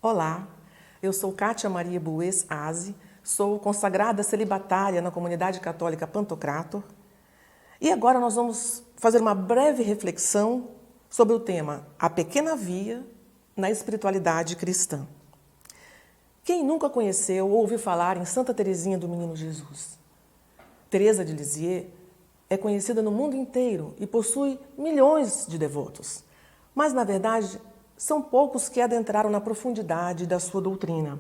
Olá, eu sou Kátia Maria Bues Aze, sou consagrada celibatária na comunidade católica Pantocrator e agora nós vamos fazer uma breve reflexão sobre o tema A Pequena Via na Espiritualidade Cristã. Quem nunca conheceu ou ouviu falar em Santa Teresinha do Menino Jesus? Teresa de Lisieux é conhecida no mundo inteiro e possui milhões de devotos, mas na verdade são poucos que adentraram na profundidade da sua doutrina.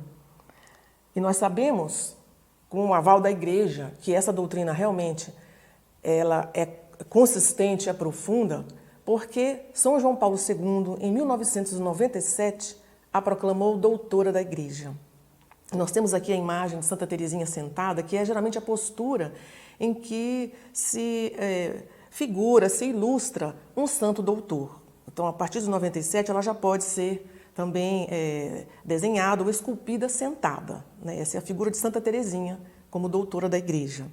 E nós sabemos, com o aval da Igreja, que essa doutrina realmente ela é consistente e é profunda, porque São João Paulo II, em 1997, a proclamou doutora da Igreja. Nós temos aqui a imagem de Santa Teresinha sentada, que é geralmente a postura em que se figura, se ilustra um santo doutor. Então, a partir de 97, ela já pode ser também desenhada ou esculpida sentada, né? Essa é a figura de Santa Teresinha como doutora da Igreja.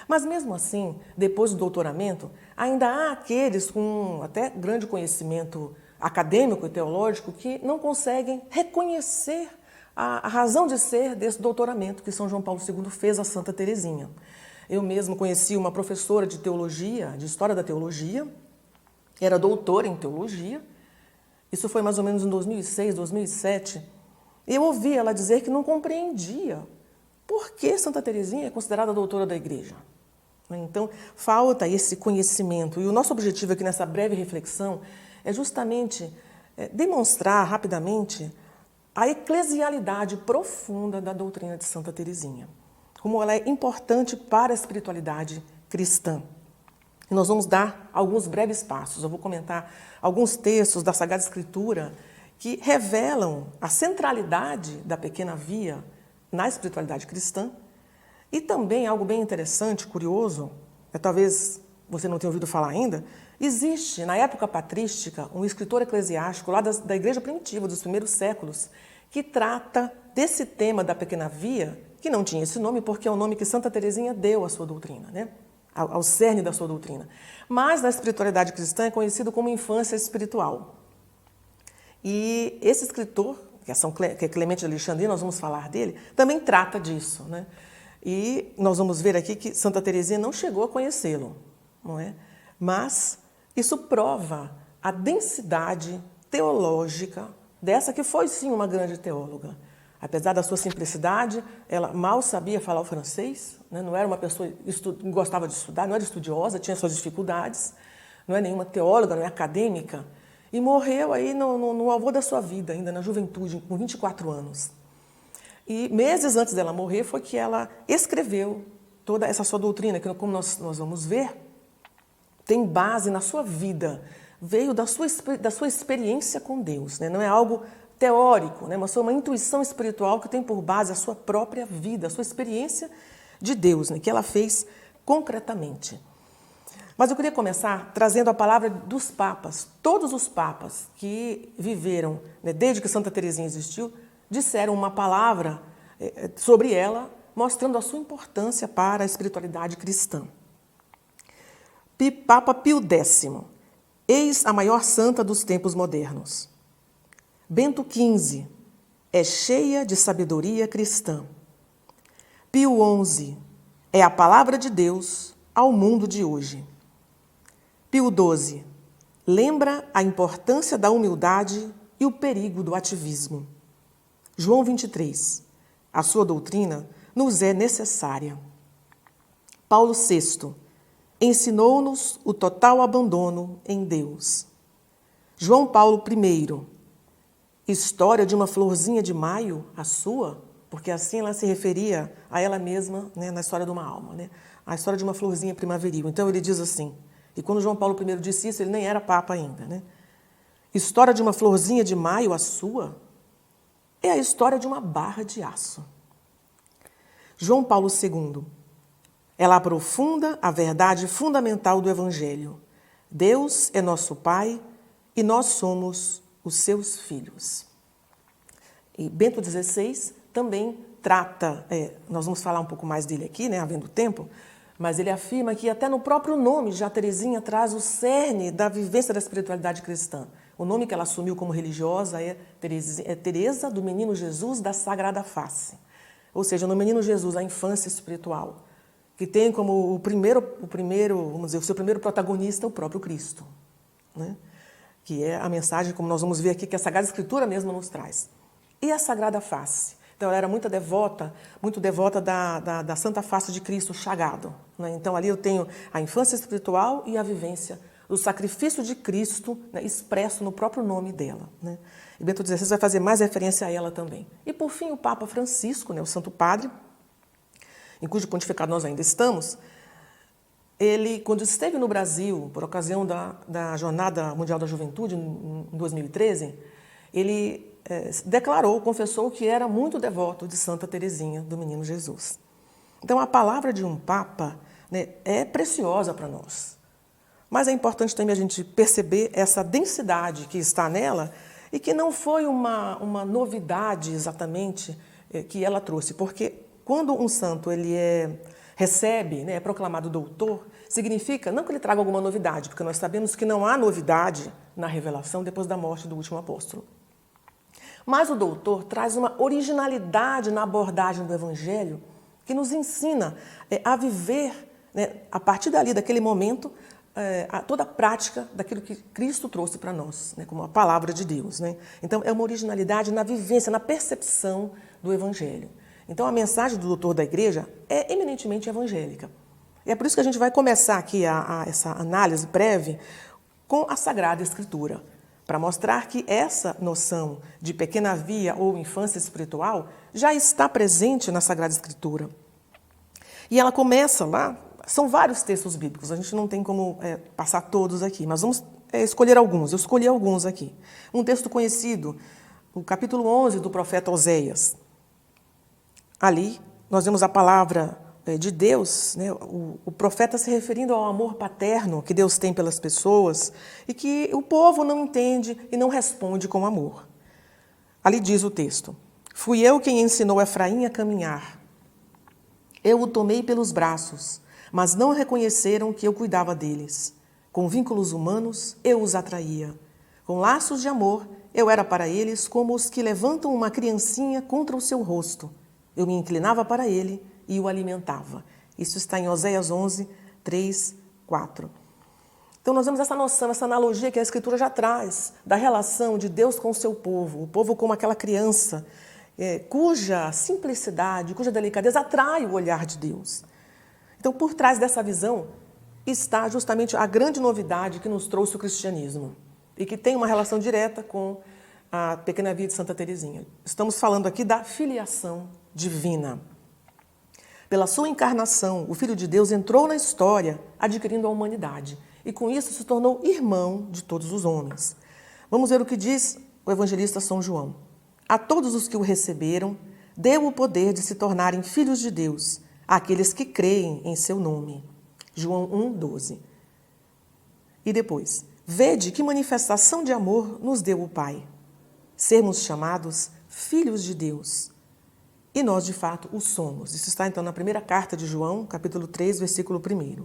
Mas mesmo assim, depois do doutoramento, ainda há aqueles com até grande conhecimento acadêmico e teológico que não conseguem reconhecer a razão de ser desse doutoramento que São João Paulo II fez a Santa Teresinha. Eu mesmo conheci uma professora de teologia, de História da Teologia, era doutora em teologia, isso foi mais ou menos em 2006, 2007, e eu ouvi ela dizer que não compreendia por que Santa Teresinha é considerada doutora da Igreja. Então, falta esse conhecimento, e o nosso objetivo aqui nessa breve reflexão é justamente demonstrar rapidamente a eclesialidade profunda da doutrina de Santa Teresinha, como ela é importante para a espiritualidade cristã. E nós vamos dar alguns breves passos. Eu vou comentar alguns textos da Sagrada Escritura que revelam a centralidade da pequena via na espiritualidade cristã e também algo bem interessante, curioso, talvez você não tenha ouvido falar ainda, existe, na época patrística, um escritor eclesiástico lá da Igreja Primitiva, dos primeiros séculos, que trata desse tema da pequena via, que não tinha esse nome porque é o nome que Santa Teresinha deu à sua doutrina, né? Ao cerne da sua doutrina. Mas na espiritualidade cristã é conhecido como infância espiritual. E esse escritor, que é Clemente de Alexandria, nós vamos falar dele, também trata disso, né? E nós vamos ver aqui que Santa Teresinha não chegou a conhecê-lo, não é? Mas isso prova a densidade teológica dessa que foi sim uma grande teóloga. Apesar da sua simplicidade, ela mal sabia falar o francês, né? Não era uma pessoa que gostava de estudar, não era estudiosa, tinha suas dificuldades, não é nenhuma teóloga, não é acadêmica, e morreu aí no alvor da sua vida, ainda na juventude, com 24 anos. E meses antes dela morrer foi que ela escreveu toda essa sua doutrina, que como nós vamos ver, tem base na sua vida, veio da sua experiência com Deus, né? Não é algo teórico, né? Mas foi uma intuição espiritual que tem por base a sua própria vida, a sua experiência de Deus, né? Que ela fez concretamente. Mas eu queria começar trazendo a palavra dos papas. Todos os papas que viveram, né, desde que Santa Teresinha existiu, disseram uma palavra sobre ela, mostrando a sua importância para a espiritualidade cristã. Papa Pio X, eis a maior santa dos tempos modernos. Bento XV, é cheia de sabedoria cristã. Pio XI, é a palavra de Deus ao mundo de hoje. Pio XII, lembra a importância da humildade e o perigo do ativismo. João XXIII, a sua doutrina nos é necessária. Paulo VI, ensinou-nos o total abandono em Deus. João Paulo I, história de uma florzinha de maio, a sua, porque assim ela se referia a ela mesma, né, na história de uma alma, né? A história de uma florzinha primaveril. Então ele diz assim, e quando João Paulo I disse isso, ele nem era papa ainda, né? História de uma florzinha de maio, a sua, é a história de uma barra de aço. João Paulo II, ela aprofunda a verdade fundamental do Evangelho. Deus é nosso Pai e nós somos os seus filhos. E Bento XVI também trata, nós vamos falar um pouco mais dele aqui, né, havendo tempo, mas ele afirma que até no próprio nome já Teresinha traz o cerne da vivência da espiritualidade cristã. O nome que ela assumiu como religiosa é Teresa do Menino Jesus da Sagrada Face. Ou seja, no Menino Jesus, a infância espiritual, que tem como vamos dizer, o seu primeiro protagonista o próprio Cristo, né? Que é a mensagem, como nós vamos ver aqui, que a Sagrada Escritura mesmo nos traz. E a Sagrada Face? Então, ela era muito devota da Santa Face de Cristo chagado, né? Então, ali eu tenho a infância espiritual e a vivência do sacrifício de Cristo, né, expresso no próprio nome dela, né? E Bento XVI vai fazer mais referência a ela também. E, por fim, o Papa Francisco, né, o Santo Padre, em cujo pontificado nós ainda estamos, ele, quando esteve no Brasil, por ocasião da Jornada Mundial da Juventude, em 2013, ele confessou que era muito devoto de Santa Teresinha do Menino Jesus. Então, a palavra de um Papa, né, é preciosa para nós. Mas é importante também a gente perceber essa densidade que está nela e que não foi uma novidade exatamente que ela trouxe, porque quando um santo recebe, né, é proclamado doutor, significa não que ele traga alguma novidade, porque nós sabemos que não há novidade na revelação depois da morte do último apóstolo. Mas o doutor traz uma originalidade na abordagem do Evangelho que nos ensina a viver, né, a partir dali, daquele momento, toda a prática daquilo que Cristo trouxe para nós, né, como a palavra de Deus, né? Então, é uma originalidade na vivência, na percepção do Evangelho. Então, a mensagem do doutor da Igreja é eminentemente evangélica. E é por isso que a gente vai começar aqui essa análise breve com a Sagrada Escritura, para mostrar que essa noção de pequena via ou infância espiritual já está presente na Sagrada Escritura. E ela começa lá, são vários textos bíblicos, a gente não tem como passar todos aqui, mas vamos escolher alguns. Eu escolhi alguns aqui. Um texto conhecido, o capítulo 11 do profeta Oséias. Ali, nós vemos a palavra de Deus, né, o profeta se referindo ao amor paterno que Deus tem pelas pessoas e que o povo não entende e não responde com amor. Ali diz o texto: fui eu quem ensinou Efraim a caminhar. Eu o tomei pelos braços, mas não reconheceram que eu cuidava deles. Com vínculos humanos, eu os atraía. Com laços de amor, eu era para eles como os que levantam uma criancinha contra o seu rosto. Eu me inclinava para ele e o alimentava. Isso está em Oséias 11, 3, 4. Então, nós vemos essa noção, essa analogia que a Escritura já traz, da relação de Deus com o seu povo, o povo como aquela criança, cuja simplicidade, cuja delicadeza atrai o olhar de Deus. Então, por trás dessa visão está justamente a grande novidade que nos trouxe o cristianismo e que tem uma relação direta com a pequena via de Santa Teresinha. Estamos falando aqui da filiação divina. Pela sua encarnação, o Filho de Deus entrou na história, adquirindo a humanidade, e com isso se tornou irmão de todos os homens. Vamos ver o que diz o evangelista São João. A todos os que o receberam, deu o poder de se tornarem filhos de Deus, àqueles que creem em seu nome. João 1, 12. E depois, vede que manifestação de amor nos deu o Pai. Sermos chamados filhos de Deus. E nós, de fato, o somos. Isso está, então, na primeira carta de João, capítulo 3, versículo 1.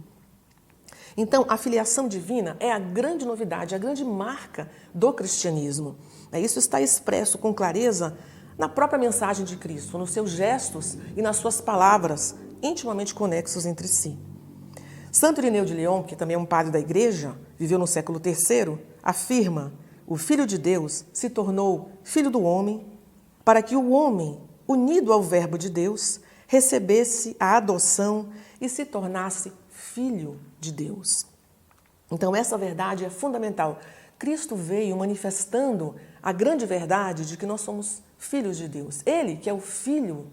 Então, a filiação divina é a grande novidade, a grande marca do cristianismo. Isso está expresso com clareza na própria mensagem de Cristo, nos seus gestos e nas suas palavras, intimamente conexos entre si. Santo Irineu de Lyon, que também é um padre da Igreja, viveu no século III, afirma: o Filho de Deus se tornou filho do homem para que o homem, unido ao Verbo de Deus, recebesse a adoção e se tornasse filho de Deus. Então, essa verdade é fundamental. Cristo veio manifestando a grande verdade de que nós somos filhos de Deus. Ele, que é o Filho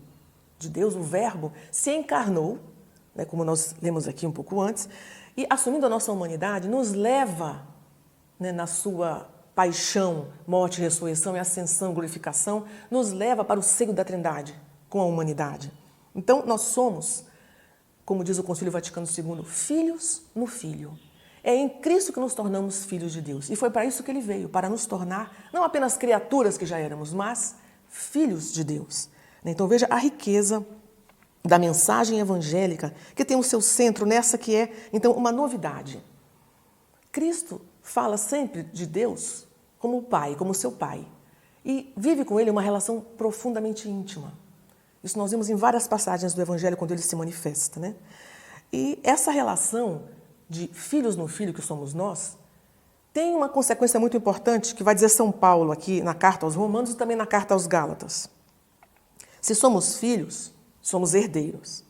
de Deus, o Verbo, se encarnou, né, como nós lemos aqui um pouco antes, e, assumindo a nossa humanidade, nos leva, né, na sua paixão, morte, ressurreição e ascensão, glorificação, nos leva para o seio da Trindade com a humanidade. Então, nós somos, como diz o Concílio Vaticano II, filhos no Filho. É em Cristo que nos tornamos filhos de Deus. E foi para isso que ele veio, para nos tornar não apenas criaturas que já éramos, mas filhos de Deus. Então, veja a riqueza da mensagem evangélica, que tem o seu centro nessa que é, então, uma novidade. Cristo fala sempre de Deus como o pai, como seu pai. E vive com ele uma relação profundamente íntima. Isso nós vimos em várias passagens do Evangelho quando ele se manifesta, né? E essa relação de filhos no filho que somos nós tem uma consequência muito importante que vai dizer São Paulo aqui na carta aos Romanos e também na carta aos Gálatas. Se somos filhos, somos herdeiros.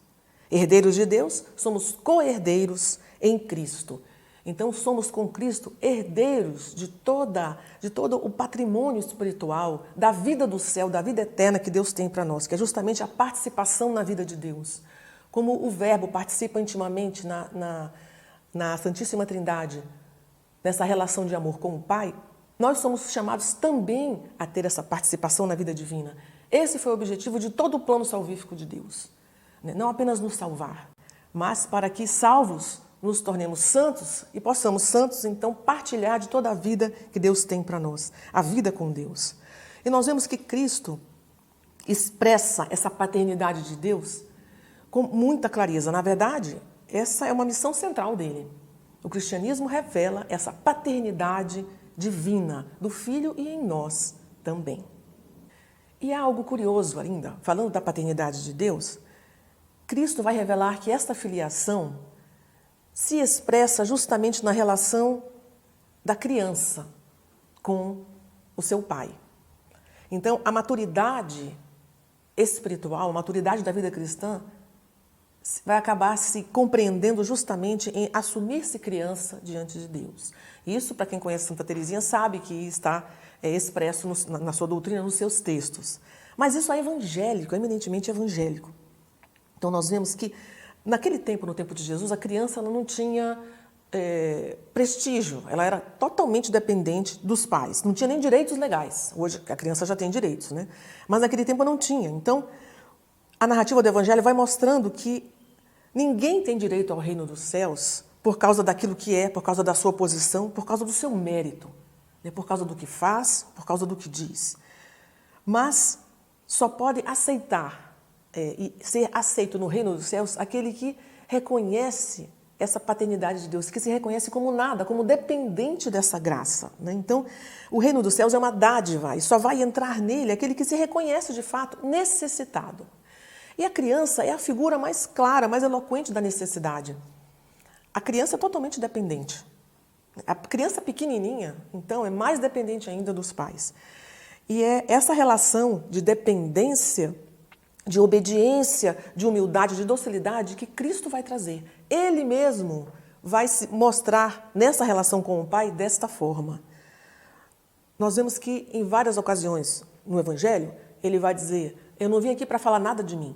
Herdeiros de Deus, somos co-herdeiros em Cristo. Então, somos com Cristo herdeiros de todo o patrimônio espiritual, da vida do céu, da vida eterna que Deus tem para nós, que é justamente a participação na vida de Deus. Como o Verbo participa intimamente na Santíssima Trindade, nessa relação de amor com o Pai, nós somos chamados também a ter essa participação na vida divina. Esse foi o objetivo de todo o plano salvífico de Deus. Não apenas nos salvar, mas para que, salvos, nos tornemos santos e possamos, santos, então, partilhar de toda a vida que Deus tem para nós, a vida com Deus. E nós vemos que Cristo expressa essa paternidade de Deus com muita clareza. Na verdade, essa é uma missão central dele. O cristianismo revela essa paternidade divina do Filho e em nós também. E há algo curioso ainda, falando da paternidade de Deus, Cristo vai revelar que esta filiação se expressa justamente na relação da criança com o seu pai. Então, a maturidade espiritual, a maturidade da vida cristã, vai acabar se compreendendo justamente em assumir-se criança diante de Deus. Isso, para quem conhece Santa Teresinha, sabe que está expresso na sua doutrina, nos seus textos. Mas isso é evangélico, é eminentemente evangélico. Então, nós vemos que, naquele tempo, no tempo de Jesus, a criança ela não tinha prestígio, ela era totalmente dependente dos pais, não tinha nem direitos legais. Hoje a criança já tem direitos, né? Mas naquele tempo não tinha. Então, a narrativa do Evangelho vai mostrando que ninguém tem direito ao reino dos céus por causa daquilo que é, por causa da sua posição, por causa do seu mérito, né? Por causa do que faz, por causa do que diz. Mas só pode aceitar e ser aceito no reino dos céus aquele que reconhece essa paternidade de Deus, que se reconhece como nada, como dependente dessa graça, né? Então, o reino dos céus é uma dádiva e só vai entrar nele aquele que se reconhece de fato necessitado. E a criança é a figura mais clara, mais eloquente da necessidade. A criança é totalmente dependente. A criança pequenininha, então, é mais dependente ainda dos pais. E é essa relação de dependência, de obediência, de humildade, de docilidade que Cristo vai trazer. Ele mesmo vai se mostrar nessa relação com o Pai desta forma. Nós vemos que em várias ocasiões no Evangelho, ele vai dizer: eu não vim aqui para falar nada de mim.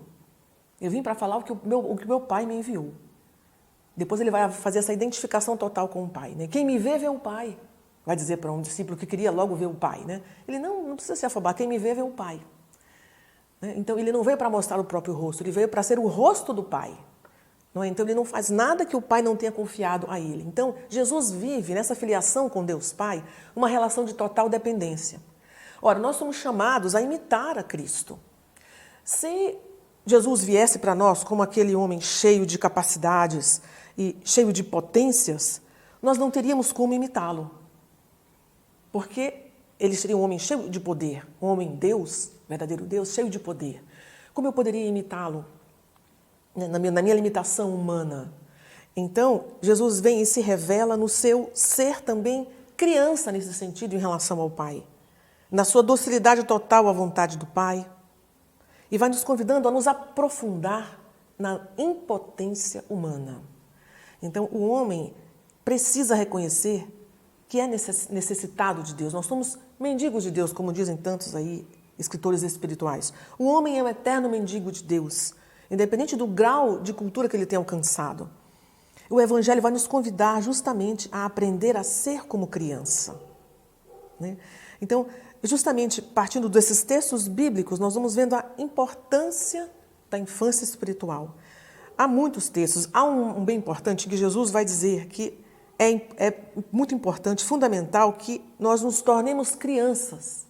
Eu vim para falar o que o meu Pai me enviou. Depois ele vai fazer essa identificação total com o Pai, né? Quem me vê, vê o Pai. Vai dizer para um discípulo que queria logo ver o Pai, né? Ele não precisa se afobar. Quem me vê, vê o Pai. Então, ele não veio para mostrar o próprio rosto, ele veio para ser o rosto do Pai. Não é? Então, ele não faz nada que o Pai não tenha confiado a ele. Então, Jesus vive nessa filiação com Deus Pai uma relação de total dependência. Ora, nós somos chamados a imitar a Cristo. Se Jesus viesse para nós como aquele homem cheio de capacidades e cheio de potências, nós não teríamos como imitá-lo. Porque ele seria um homem cheio de poder, um homem Deus, verdadeiro Deus, cheio de poder. Como eu poderia imitá-lo na minha limitação humana? Então, Jesus vem e se revela no seu ser também criança nesse sentido em relação ao Pai. Na sua docilidade total à vontade do Pai. E vai nos convidando a nos aprofundar na impotência humana. Então, o homem precisa reconhecer que é necessitado de Deus. Nós somos mendigos de Deus, como dizem tantos aí, escritores espirituais. O homem é um eterno mendigo de Deus, independente do grau de cultura que ele tem alcançado. O Evangelho vai nos convidar justamente a aprender a ser como criança, né? Então, justamente partindo desses textos bíblicos, nós vamos vendo a importância da infância espiritual. Há muitos textos, há um bem importante que Jesus vai dizer que é muito importante, fundamental, que nós nos tornemos crianças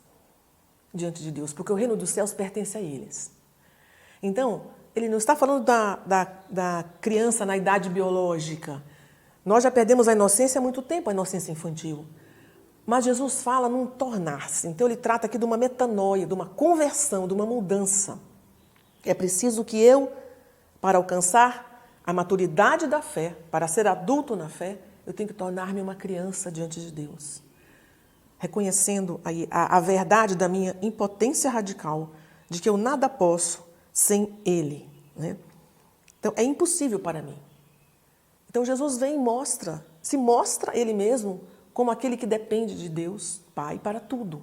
diante de Deus, porque o reino dos céus pertence a eles. Então, ele não está falando da criança na idade biológica. Nós já perdemos a inocência há muito tempo, a inocência infantil. Mas Jesus fala num tornar-se. Então ele trata aqui de uma metanoia, de uma conversão, de uma mudança. É preciso que eu, para alcançar a maturidade da fé, para ser adulto na fé, eu tenho que tornar-me uma criança diante de Deus. Reconhecendo aí a verdade da minha impotência radical, de que eu nada posso sem Ele, né? Então, é impossível para mim. Então, Jesus vem e se mostra Ele mesmo como aquele que depende de Deus, Pai, para tudo.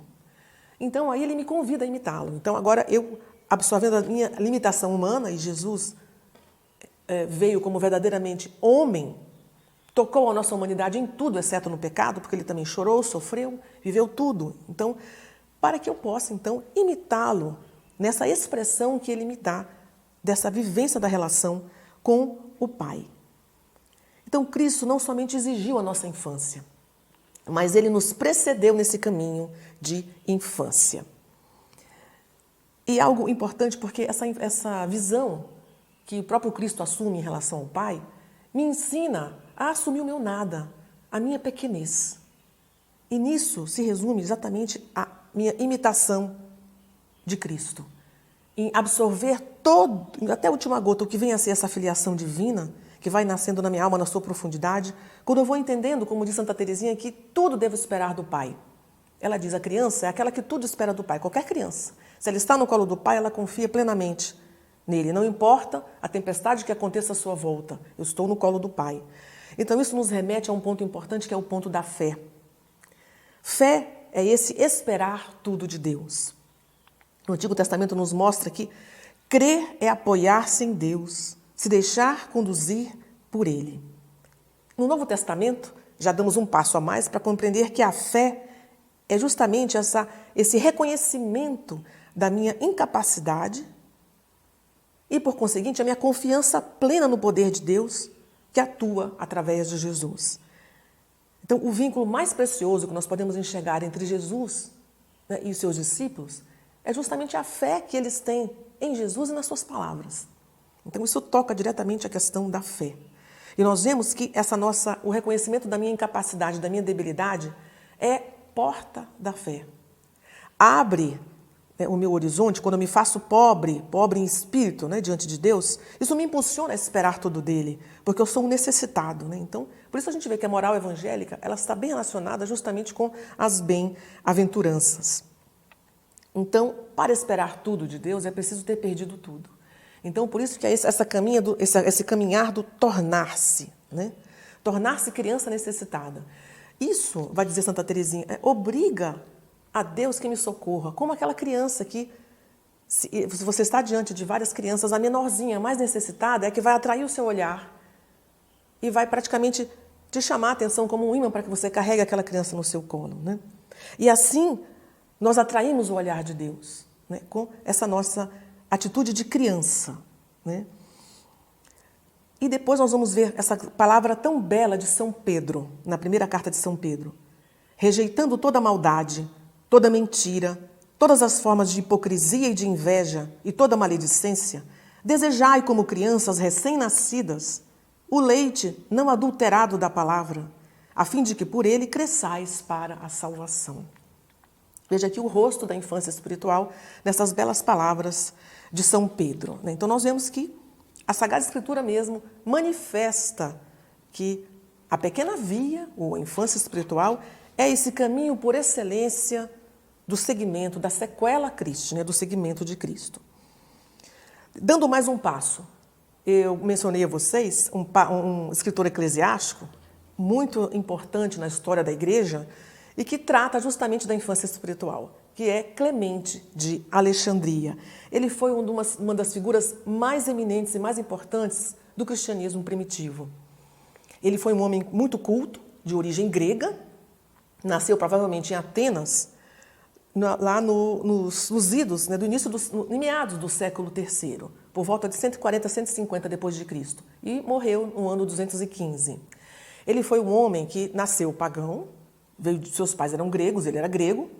Então, aí Ele me convida a imitá-lo. Então, agora eu, absorvendo a minha limitação humana, e Jesus veio como verdadeiramente homem, tocou a nossa humanidade em tudo, exceto no pecado, porque Ele também chorou, sofreu, viveu tudo. Então, para que eu possa, então, imitá-lo nessa expressão que Ele me dá, dessa vivência da relação com o Pai. Então, Cristo não somente exigiu a nossa infância, mas Ele nos precedeu nesse caminho de infância. E algo importante, porque essa visão que o próprio Cristo assume em relação ao Pai, me ensina a assumir o meu nada, a minha pequenez. E nisso se resume exatamente a minha imitação de Cristo. Em absorver todo, até a última gota, o que vem a ser essa filiação divina, que vai nascendo na minha alma, na sua profundidade, quando eu vou entendendo, como diz Santa Teresinha, que tudo devo esperar do Pai. Ela diz, a criança é aquela que tudo espera do Pai, qualquer criança. Se ela está no colo do Pai, ela confia plenamente nele. Não importa a tempestade que aconteça à sua volta, eu estou no colo do Pai. Então isso nos remete a um ponto importante, que é o ponto da fé. Fé é esse esperar tudo de Deus. O Antigo Testamento nos mostra que crer é apoiar-se em Deus, se deixar conduzir por Ele. No Novo Testamento, já damos um passo a mais para compreender que a fé é justamente esse reconhecimento da minha incapacidade e, por conseguinte, a minha confiança plena no poder de Deus que atua através de Jesus. Então, o vínculo mais precioso que nós podemos enxergar entre Jesus, né, e os seus discípulos é justamente a fé que eles têm em Jesus e nas suas palavras. Então, isso toca diretamente a questão da fé. E nós vemos que o reconhecimento da minha incapacidade, da minha debilidade, é porta da fé. Abre, né, o meu horizonte, quando eu me faço pobre em espírito, né, diante de Deus, isso me impulsiona a esperar tudo dele, porque eu sou um necessitado, né? Então, por isso a gente vê que a moral evangélica, ela está bem relacionada justamente com as bem-aventuranças. Então, para esperar tudo de Deus, é preciso ter perdido tudo. Então, por isso que é esse caminhar do tornar-se, né? Tornar-se criança necessitada. Isso, vai dizer Santa Teresinha, obriga a Deus que me socorra, como aquela criança que, se você está diante de várias crianças, a menorzinha, a mais necessitada, é que vai atrair o seu olhar e vai praticamente te chamar a atenção como um ímã para que você carregue aquela criança no seu colo, né? E assim, nós atraímos o olhar de Deus, né, com essa nossa atitude de criança, né? E depois nós vamos ver essa palavra tão bela de São Pedro, na primeira carta de São Pedro. Rejeitando toda maldade, toda mentira, todas as formas de hipocrisia e de inveja e toda maledicência, desejai como crianças recém-nascidas o leite não adulterado da palavra, a fim de que por ele cresçais para a salvação. Veja aqui o rosto da infância espiritual nessas belas palavras de São Pedro. Então nós vemos que a Sagrada Escritura mesmo manifesta que a pequena via, ou a infância espiritual, é esse caminho por excelência do segmento, da sequela Christi, né, do segmento de Cristo. Dando mais um passo, eu mencionei a vocês um escritor eclesiástico muito importante na história da Igreja e que trata justamente da infância espiritual, que é Clemente de Alexandria. Ele foi uma das figuras mais eminentes e mais importantes do cristianismo primitivo. Ele foi um homem muito culto, de origem grega, nasceu provavelmente em Atenas, lá nos idos, né, em meados do século III, por volta de 140 a 150 depois de Cristo, e morreu no ano 215. Ele foi um homem que nasceu pagão, seus pais eram gregos, ele era grego,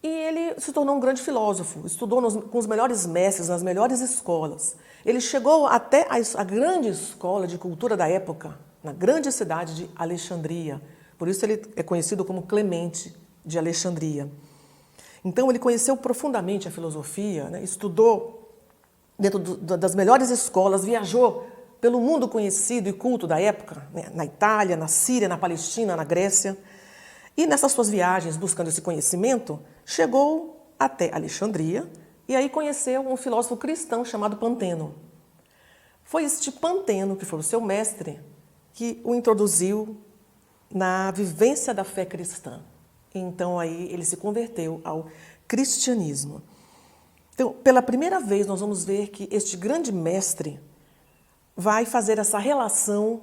e ele se tornou um grande filósofo, estudou com os melhores mestres, nas melhores escolas. Ele chegou até a grande escola de cultura da época, na grande cidade de Alexandria, Por isso ele é conhecido como Clemente de Alexandria. Então ele conheceu profundamente a filosofia, né? Estudou dentro das melhores escolas, viajou pelo mundo conhecido e culto da época, né? Na Itália, na Síria, na Palestina, na Grécia. E nessas suas viagens, buscando esse conhecimento, chegou até Alexandria e aí conheceu um filósofo cristão chamado Panteno. Foi este Panteno, que foi o seu mestre, que o introduziu na vivência da fé cristã. Então aí ele se converteu ao cristianismo. Então, pela primeira vez, nós vamos ver que este grande mestre vai fazer essa relação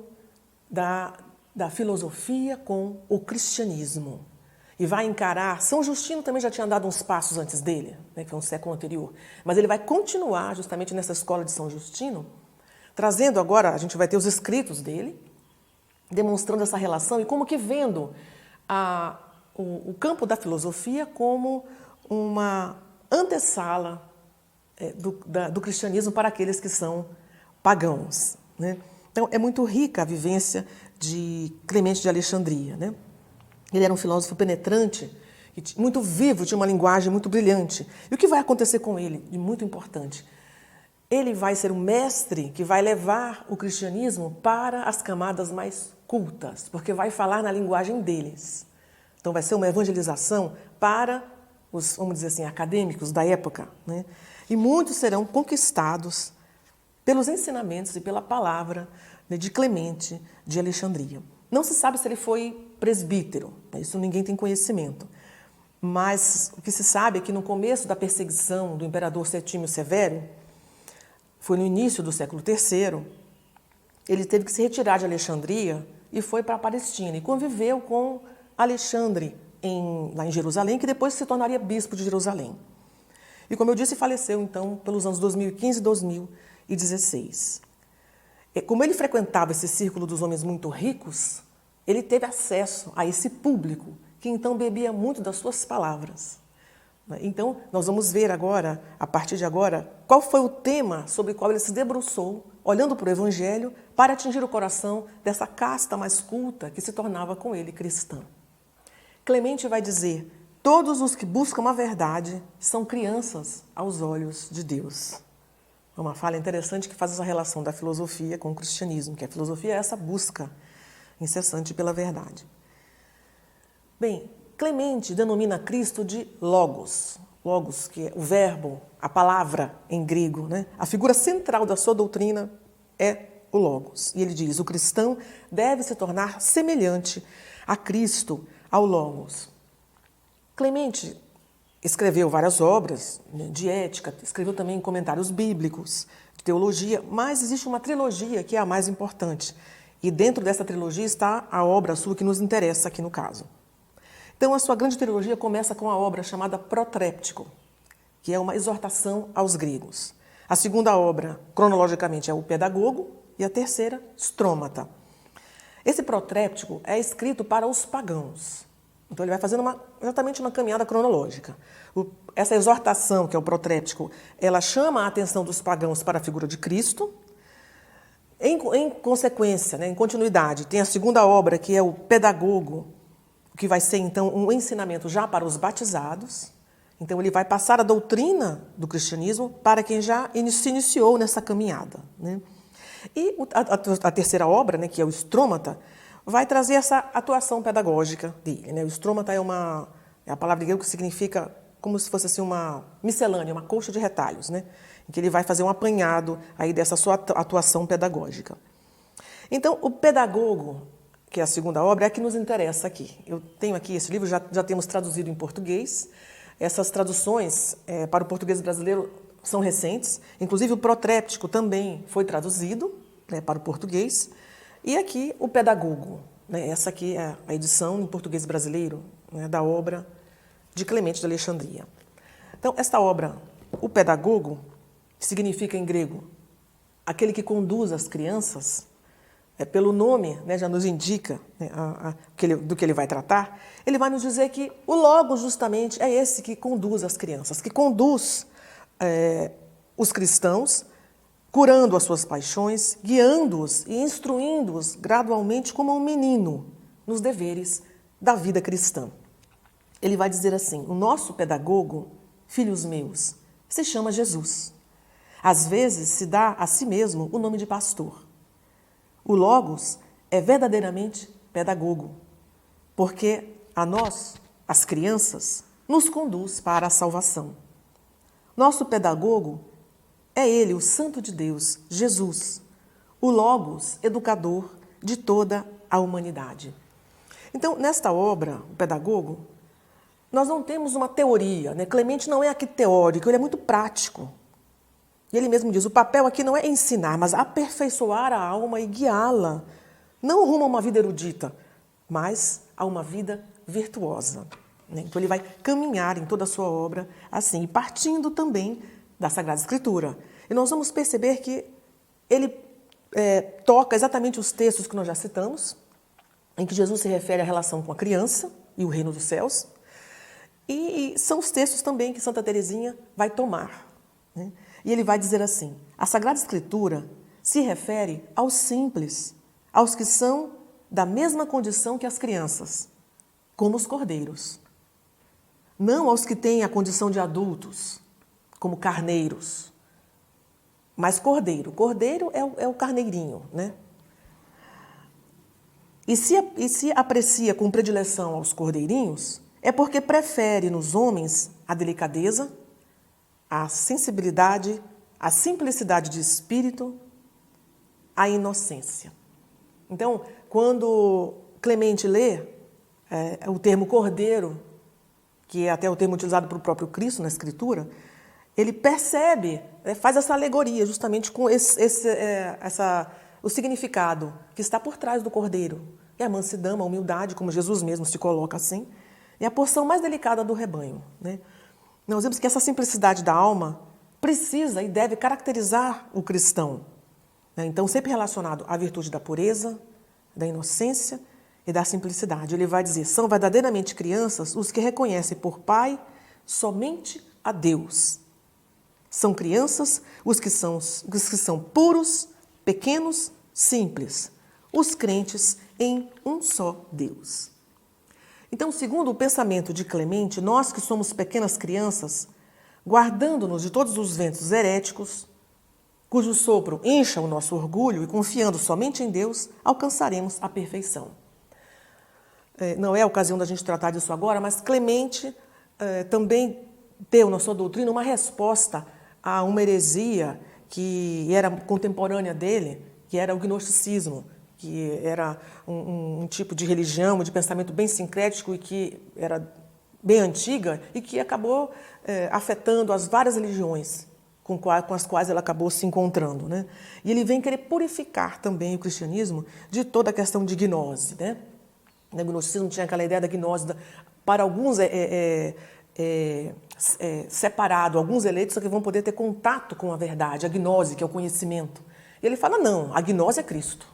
da filosofia com o cristianismo. E vai encarar... São Justino também já tinha dado uns passos antes dele, né, que foi um século anterior. Mas ele vai continuar justamente nessa escola de São Justino, trazendo agora, a gente vai ter os escritos dele, demonstrando essa relação e como que vendo o campo da filosofia como uma antessala do cristianismo para aqueles que são pagãos, né? Então, é muito rica a vivência de Clemente de Alexandria, né? Ele era um filósofo penetrante, muito vivo, tinha uma linguagem muito brilhante. E o que vai acontecer com ele, de muito importante? Ele vai ser um mestre que vai levar o cristianismo para as camadas mais cultas, porque vai falar na linguagem deles. Então, vai ser uma evangelização para os, vamos dizer assim, acadêmicos da época, né? E muitos serão conquistados pelos ensinamentos e pela palavra, né, de Clemente de Alexandria. Não se sabe se ele foi presbítero, isso ninguém tem conhecimento. Mas o que se sabe é que no começo da perseguição do imperador Setímio Severo, foi no início do século III, ele teve que se retirar de Alexandria e foi para a Palestina e conviveu com Alexandre lá em Jerusalém, que depois se tornaria bispo de Jerusalém. E, como eu disse, faleceu, então, pelos anos 2015 e 2016. Como ele frequentava esse círculo dos homens muito ricos, ele teve acesso a esse público, que então bebia muito das suas palavras. Então, nós vamos ver agora, a partir de agora, qual foi o tema sobre o qual ele se debruçou, olhando para o Evangelho, para atingir o coração dessa casta mais culta que se tornava com ele cristã. Clemente vai dizer: todos os que buscam a verdade são crianças aos olhos de Deus. É uma fala interessante que faz essa relação da filosofia com o cristianismo, que a filosofia é essa busca incessante pela verdade. Bem, Clemente denomina Cristo de Logos. Logos, que é o verbo, a palavra em grego, né? A figura central da sua doutrina é o Logos. E ele diz: o cristão deve se tornar semelhante a Cristo, ao Logos. Clemente escreveu várias obras, né, de ética, escreveu também comentários bíblicos, de teologia, mas existe uma trilogia que é a mais importante. E dentro dessa trilogia está a obra sua que nos interessa aqui no caso. Então, a sua grande trilogia começa com a obra chamada Protréptico, que é uma exortação aos gregos. A segunda obra, cronologicamente, é o Pedagogo, e a terceira, Strômata. Esse Protréptico é escrito para os pagãos. Então, ele vai fazendo exatamente uma caminhada cronológica. Essa exortação, que é o Protréptico, ela chama a atenção dos pagãos para a figura de Cristo. Em consequência, né, em continuidade, tem a segunda obra, que é o Pedagogo, que vai ser, então, um ensinamento já para os batizados. Então, ele vai passar a doutrina do cristianismo para quem já se iniciou nessa caminhada, né? E a terceira obra, né, que é o Strômata, vai trazer essa atuação pedagógica dele, né? O Strômata é a palavra grega que significa como se fosse assim, uma miscelânea, uma colcha de retalhos, né? Em que ele vai fazer um apanhado aí dessa sua atuação pedagógica. Então, o Pedagogo, que é a segunda obra, é a que nos interessa aqui. Eu tenho aqui esse livro, já temos traduzido em português. Essas traduções para o português brasileiro são recentes. Inclusive, o Protréptico também foi traduzido, né, para o português. E aqui, o Pedagogo, né? Essa aqui é a edição em português brasileiro, né, da obra de Clemente de Alexandria. Então, esta obra, o Pedagogo, que significa em grego aquele que conduz as crianças, pelo nome, né, já nos indica, né, do que ele vai tratar. Ele vai nos dizer que o Logos, justamente, é esse que conduz as crianças, que conduz os cristãos, curando as suas paixões, guiando-os e instruindo-os gradualmente como um menino, nos deveres da vida cristã. Ele vai dizer assim: o nosso pedagogo, filhos meus, se chama Jesus. Às vezes se dá a si mesmo o nome de pastor. O Logos é verdadeiramente pedagogo, porque a nós, as crianças, nos conduz para a salvação. Nosso pedagogo é ele, o Santo de Deus, Jesus, o Logos, educador de toda a humanidade. Então, nesta obra, o pedagogo, nós não temos uma teoria, né? Clemente não é aqui teórico, ele é muito prático. E ele mesmo diz, o papel aqui não é ensinar, mas aperfeiçoar a alma e guiá-la, não rumo a uma vida erudita, mas a uma vida virtuosa. Então ele vai caminhar em toda a sua obra assim, partindo também da Sagrada Escritura. E nós vamos perceber que ele toca exatamente os textos que nós já citamos, em que Jesus se refere à relação com a criança e o reino dos céus. E são os textos também que Santa Teresinha vai tomar. Né? E ele vai dizer assim, a Sagrada Escritura se refere aos simples, aos que são da mesma condição que as crianças, como os cordeiros. Não aos que têm a condição de adultos, como carneiros, mas cordeiro. Cordeiro é o carneirinho, né? E se aprecia com predileção aos cordeirinhos, é porque prefere nos homens a delicadeza, a sensibilidade, a simplicidade de espírito, a inocência. Então, quando Clemente lê o termo cordeiro, que é até o termo utilizado para o próprio Cristo na Escritura, ele percebe, faz essa alegoria justamente com o significado que está por trás do cordeiro. É a mansidão, a humildade, como Jesus mesmo se coloca assim, é a porção mais delicada do rebanho. Né? Nós vemos que essa simplicidade da alma precisa e deve caracterizar o cristão. Né? Então, sempre relacionado à virtude da pureza, da inocência e da simplicidade. Ele vai dizer, são verdadeiramente crianças os que reconhecem por pai somente a Deus. São crianças os que são puros, pequenos, simples. Os crentes em um só Deus. Então, segundo o pensamento de Clemente, nós que somos pequenas crianças, guardando-nos de todos os ventos heréticos, cujo sopro encha o nosso orgulho e confiando somente em Deus, alcançaremos a perfeição. Não é a ocasião da gente tratar disso agora, mas Clemente também deu na sua doutrina uma resposta a uma heresia que era contemporânea dele, que era o gnosticismo, que era um tipo de religião, de pensamento bem sincrético e que era bem antiga e que acabou afetando as várias religiões com as quais ela acabou se encontrando. Né? E ele vem querer purificar também o cristianismo de toda a questão de gnose. Né? O gnosticismo tinha aquela ideia da gnose, para alguns separado, alguns eleitos que vão poder ter contato com a verdade, a gnose, que é o conhecimento. E ele fala, não, a gnose é Cristo.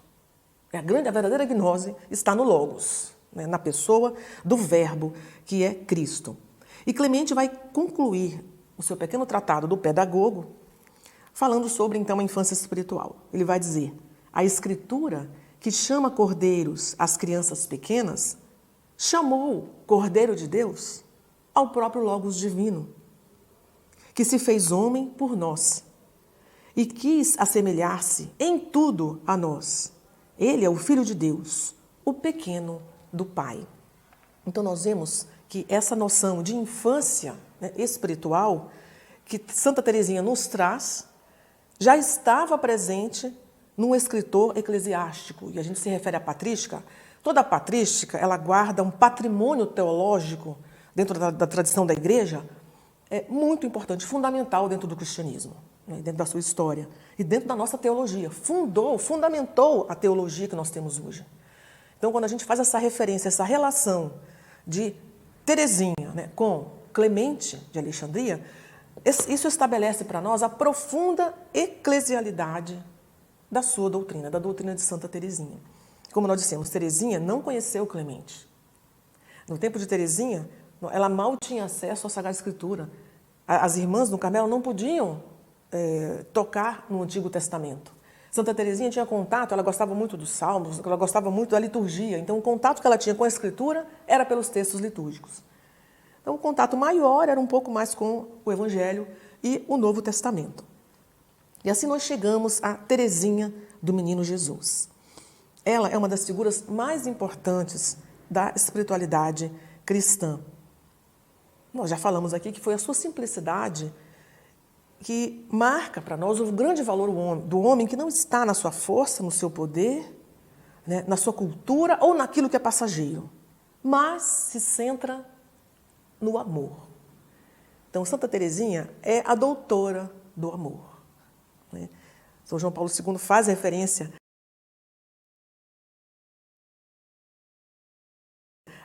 A verdadeira gnose está no Logos, né, na pessoa do Verbo, que é Cristo. E Clemente vai concluir o seu pequeno tratado do pedagogo, falando sobre, então, a infância espiritual. Ele vai dizer, a Escritura, que chama cordeiros as crianças pequenas, chamou Cordeiro de Deus ao próprio Logos divino, que se fez homem por nós e quis assemelhar-se em tudo a nós. Ele é o Filho de Deus, o pequeno do Pai. Então nós vemos que essa noção de infância, né, espiritual que Santa Teresinha nos traz já estava presente num escritor eclesiástico. E a gente se refere à patrística. Toda a patrística ela guarda um patrimônio teológico dentro da tradição da Igreja muito importante, fundamental dentro do cristianismo, né, dentro da sua história e dentro da nossa teologia. Fundamentou a teologia que nós temos hoje. Então, quando a gente faz essa referência, essa relação de Teresinha, né, com Clemente de Alexandria, isso estabelece para nós a profunda eclesialidade da sua doutrina, da doutrina de Santa Teresinha. Como nós dissemos, Teresinha não conheceu Clemente. No tempo de Teresinha, ela mal tinha acesso à Sagrada Escritura. As irmãs do Carmelo não podiam tocar no Antigo Testamento. Santa Teresinha tinha contato, ela gostava muito dos salmos, ela gostava muito da liturgia, então o contato que ela tinha com a escritura era pelos textos litúrgicos. Então o contato maior era um pouco mais com o Evangelho e o Novo Testamento. E assim nós chegamos a Teresinha do Menino Jesus. Ela é uma das figuras mais importantes da espiritualidade cristã. Nós já falamos aqui que foi a sua simplicidade que marca para nós o grande valor do homem que não está na sua força, no seu poder, né, na sua cultura ou naquilo que é passageiro, mas se centra no amor. Então, Santa Teresinha é a doutora do amor, né? São João Paulo II faz referência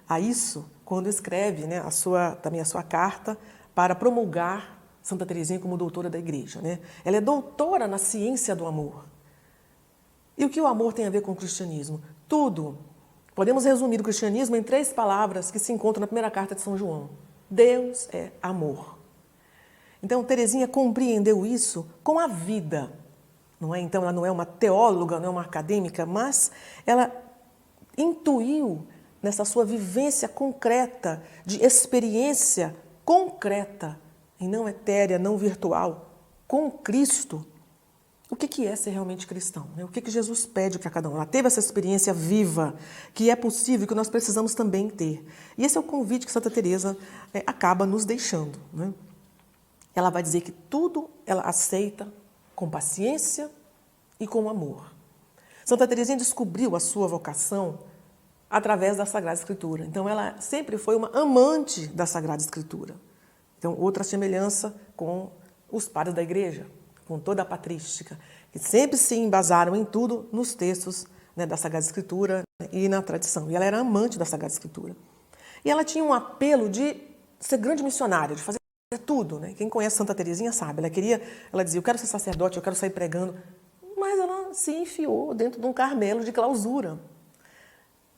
a isso quando escreve, né, também a sua carta para promulgar Santa Teresinha como doutora da Igreja, né? Ela é doutora na ciência do amor. E o que o amor tem a ver com o cristianismo? Tudo. Podemos resumir o cristianismo em 3 palavras que se encontram na primeira carta de São João. Deus é amor. Então, Teresinha compreendeu isso com a vida. Não é? Então, ela não é uma teóloga, não é uma acadêmica, mas ela intuiu nessa sua vivência concreta, de experiência concreta, e não etérea, não virtual, com Cristo, o que é ser realmente cristão? O que Jesus pede para cada um? Ela teve essa experiência viva, que é possível, que nós precisamos também ter. E esse é o convite que Santa Teresa acaba nos deixando, né? Ela vai dizer que tudo ela aceita com paciência e com amor. Santa Teresinha descobriu a sua vocação através da Sagrada Escritura. Então, ela sempre foi uma amante da Sagrada Escritura. Então, outra semelhança com os padres da Igreja, com toda a patrística, que sempre se embasaram em tudo nos textos, né, da Sagrada Escritura e na tradição. E ela era amante da Sagrada Escritura. E ela tinha um apelo de ser grande missionária, de fazer tudo, né? Quem conhece Santa Teresinha sabe. Ela dizia, eu quero ser sacerdote, eu quero sair pregando. Mas ela se enfiou dentro de um Carmelo de clausura.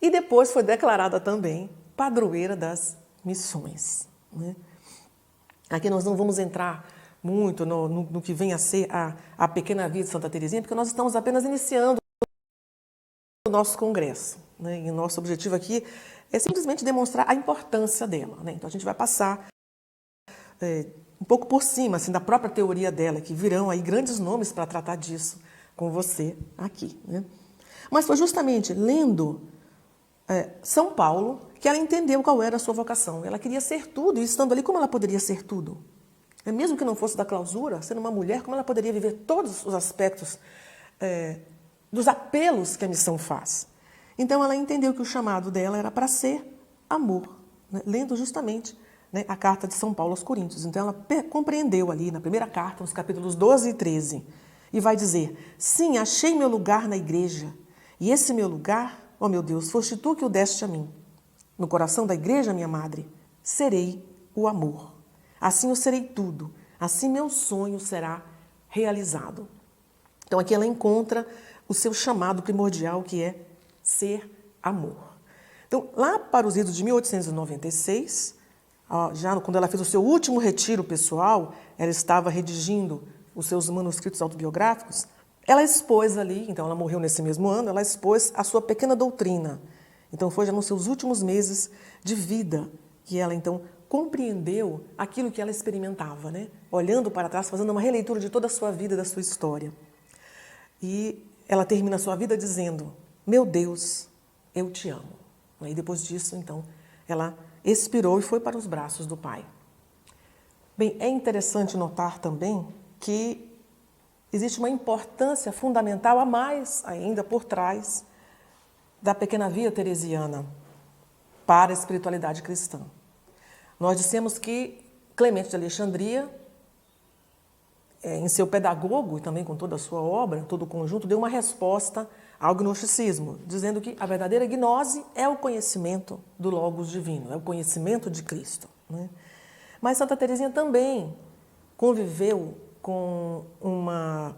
E depois foi declarada também padroeira das missões, né? Aqui nós não vamos entrar muito no que vem a ser a pequena vida de Santa Teresinha, porque nós estamos apenas iniciando o nosso congresso, né? E o nosso objetivo aqui é simplesmente demonstrar a importância dela, né? Então a gente vai passar um pouco por cima assim, da própria teoria dela, que virão aí grandes nomes para tratar disso com você aqui, né? Mas foi justamente lendo São Paulo que ela entendeu qual era a sua vocação. Ela queria ser tudo, e estando ali, como ela poderia ser tudo? Mesmo que não fosse da clausura, sendo uma mulher, como ela poderia viver todos os aspectos dos apelos que a missão faz? Então, ela entendeu que o chamado dela era para ser amor, né? Lendo justamente, né, a carta de São Paulo aos Coríntios. Então, ela compreendeu ali na primeira carta, nos capítulos 12 e 13, e vai dizer, sim, achei meu lugar na igreja, e esse meu lugar, ó meu Deus, foste tu que o deste a mim. No coração da igreja, minha madre, serei o amor. Assim eu serei tudo. Assim meu sonho será realizado. Então aqui ela encontra o seu chamado primordial, que é ser amor. Então, lá para os idos de 1896, já quando ela fez o seu último retiro pessoal, ela estava redigindo os seus manuscritos autobiográficos, ela expôs ali, então ela morreu nesse mesmo ano, ela expôs a sua pequena doutrina. Então foi já nos seus últimos meses de vida que ela então compreendeu aquilo que ela experimentava, né? Olhando para trás, fazendo uma releitura de toda a sua vida, da sua história. E ela termina a sua vida dizendo, meu Deus, eu te amo. E depois disso, então, ela expirou e foi para os braços do Pai. Bem, é interessante notar também que existe uma importância fundamental a mais ainda por trás da pequena via teresiana para a espiritualidade cristã. Nós dissemos que Clemente de Alexandria, em seu Pedagogo e também com toda a sua obra, todo o conjunto, deu uma resposta ao gnosticismo, dizendo que a verdadeira gnose é o conhecimento do Logos divino, é o conhecimento de Cristo, né? Mas Santa Teresinha também conviveu com uma,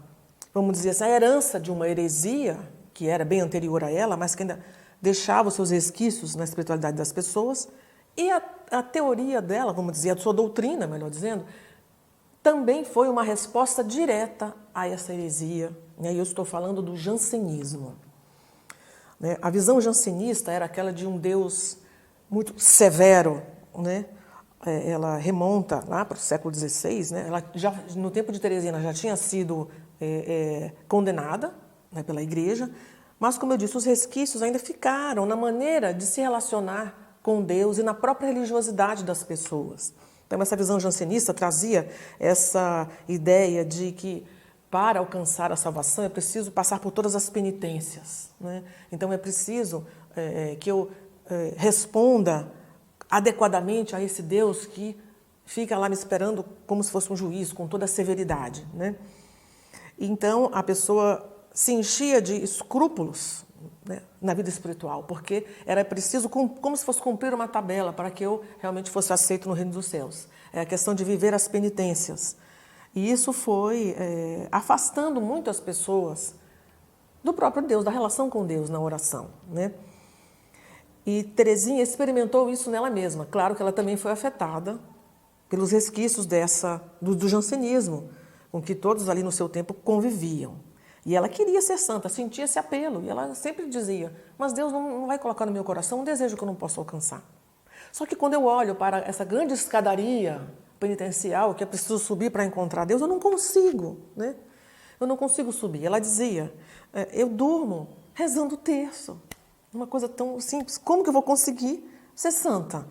vamos dizer assim, a herança de uma heresia, que era bem anterior a ela, mas que ainda deixava os seus resquícios na espiritualidade das pessoas, e a teoria dela, vamos dizer, a sua doutrina, melhor dizendo, também foi uma resposta direta a essa heresia, né? E eu estou falando do jansenismo. Né? A visão jansenista era aquela de um Deus muito severo, né? Ela remonta lá para o século XVI, né? Ela já, no tempo de Teresina já tinha sido condenada, né, pela igreja, mas, como eu disse, os resquícios ainda ficaram na maneira de se relacionar com Deus e na própria religiosidade das pessoas. Então, essa visão jansenista trazia essa ideia de que, para alcançar a salvação, é preciso passar por todas as penitências, né? Então, é preciso que eu responda adequadamente a esse Deus que fica lá me esperando como se fosse um juiz, com toda a severidade, né? Então, a pessoa se enchia de escrúpulos, né, na vida espiritual, porque era preciso, como se fosse cumprir uma tabela para que eu realmente fosse aceito no reino dos céus. É a questão de viver as penitências. E isso foi afastando muito as pessoas do próprio Deus, da relação com Deus na oração, né? E Teresinha experimentou isso nela mesma. Claro que ela também foi afetada pelos resquícios do jansenismo, com que todos ali no seu tempo conviviam. E ela queria ser santa, sentia esse apelo. E ela sempre dizia, mas Deus não vai colocar no meu coração um desejo que eu não posso alcançar. Só que quando eu olho para essa grande escadaria penitencial que é preciso subir para encontrar Deus, eu não consigo, né? Eu não consigo subir. Ela dizia, eu durmo rezando o terço. Uma coisa tão simples. Como que eu vou conseguir ser santa?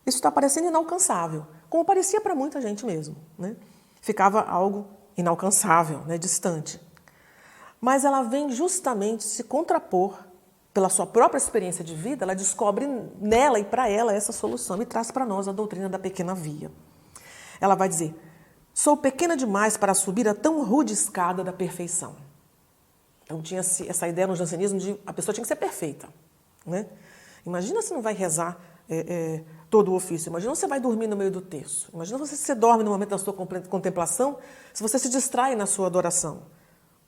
Isso está parecendo inalcançável, como parecia para muita gente mesmo, né? Ficava algo inalcançável, né? Distante. Mas ela vem justamente se contrapor, pela sua própria experiência de vida, ela descobre nela e para ela essa solução e traz para nós a doutrina da pequena via. Ela vai dizer, sou pequena demais para subir a tão rude escada da perfeição. Então tinha essa ideia no jansenismo de a pessoa tinha que ser perfeita, né? Imagina se não vai rezar todo o ofício, imagina se você vai dormir no meio do terço, imagina se você dorme no momento da sua contemplação, se você se distrai na sua adoração.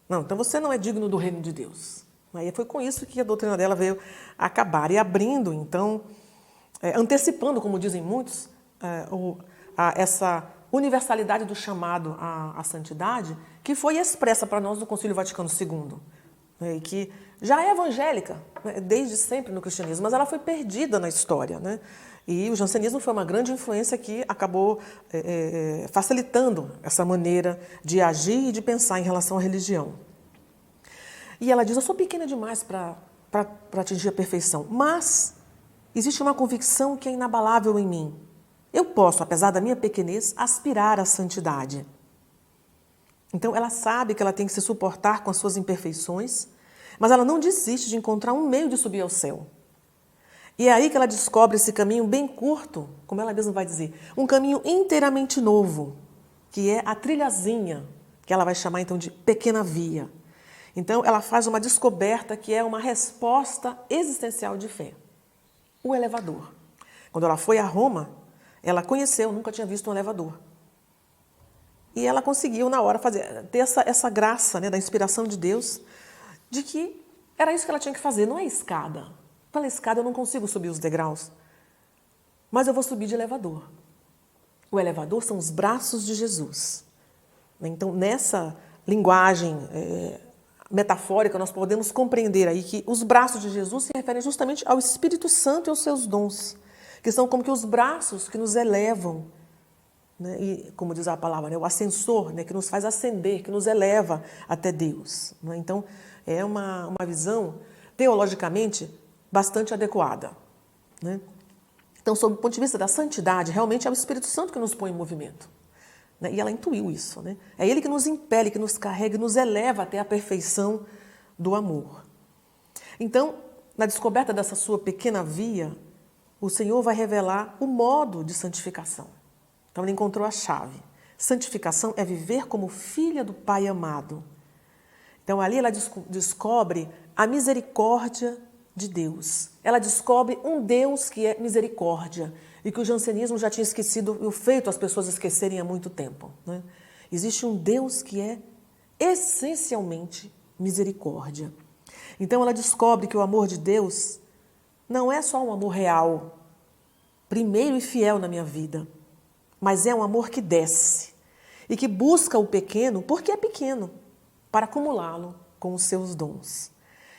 Não, então você não é digno do reino de Deus. Aí foi com isso que a doutrina dela veio acabar e abrindo, então, antecipando, como dizem muitos, essa universalidade do chamado à santidade, que foi expressa para nós no Concílio Vaticano II, né, e que já é evangélica, né, desde sempre no cristianismo, mas ela foi perdida na história, né? E o jansenismo foi uma grande influência que acabou facilitando essa maneira de agir e de pensar em relação à religião. E ela diz, eu sou pequena demais para atingir a perfeição, mas existe uma convicção que é inabalável em mim. Eu posso, apesar da minha pequenez, aspirar à santidade. Então, ela sabe que ela tem que se suportar com as suas imperfeições, mas ela não desiste de encontrar um meio de subir ao céu. E é aí que ela descobre esse caminho bem curto, como ela mesma vai dizer, um caminho inteiramente novo, que é a trilhazinha, que ela vai chamar então de pequena via. Então, ela faz uma descoberta que é uma resposta existencial de fé. O elevador. Quando ela foi a Roma, ela conheceu, nunca tinha visto um elevador. E ela conseguiu, na hora, ter essa graça, né, da inspiração de Deus, de que era isso que ela tinha que fazer, não é escada. Pela escada eu não consigo subir os degraus, mas eu vou subir de elevador. O elevador são os braços de Jesus. Então, nessa linguagem metafórica, nós podemos compreender aí que os braços de Jesus se referem justamente ao Espírito Santo e aos seus dons, que são como que os braços que nos elevam, né? E, como diz a palavra, né? O ascensor, né? Que nos faz ascender, que nos eleva até Deus, né? Então, é uma visão, teologicamente, bastante adequada, né? Então, sob o ponto de vista da santidade, realmente é o Espírito Santo que nos põe em movimento, né? E ela intuiu isso, né? É Ele que nos impele, que nos carrega, nos eleva até a perfeição do amor. Então, na descoberta dessa sua pequena via, o Senhor vai revelar o modo de santificação. Então, ele encontrou a chave. Santificação é viver como filha do Pai amado. Então, ali ela descobre a misericórdia de Deus. Ela descobre um Deus que é misericórdia e que o jansenismo já tinha esquecido e feito as pessoas esquecerem há muito tempo, né? Existe um Deus que é essencialmente misericórdia. Então, ela descobre que o amor de Deus não é só um amor real, primeiro e fiel na minha vida, mas é um amor que desce e que busca o pequeno porque é pequeno, para acumulá-lo com os seus dons.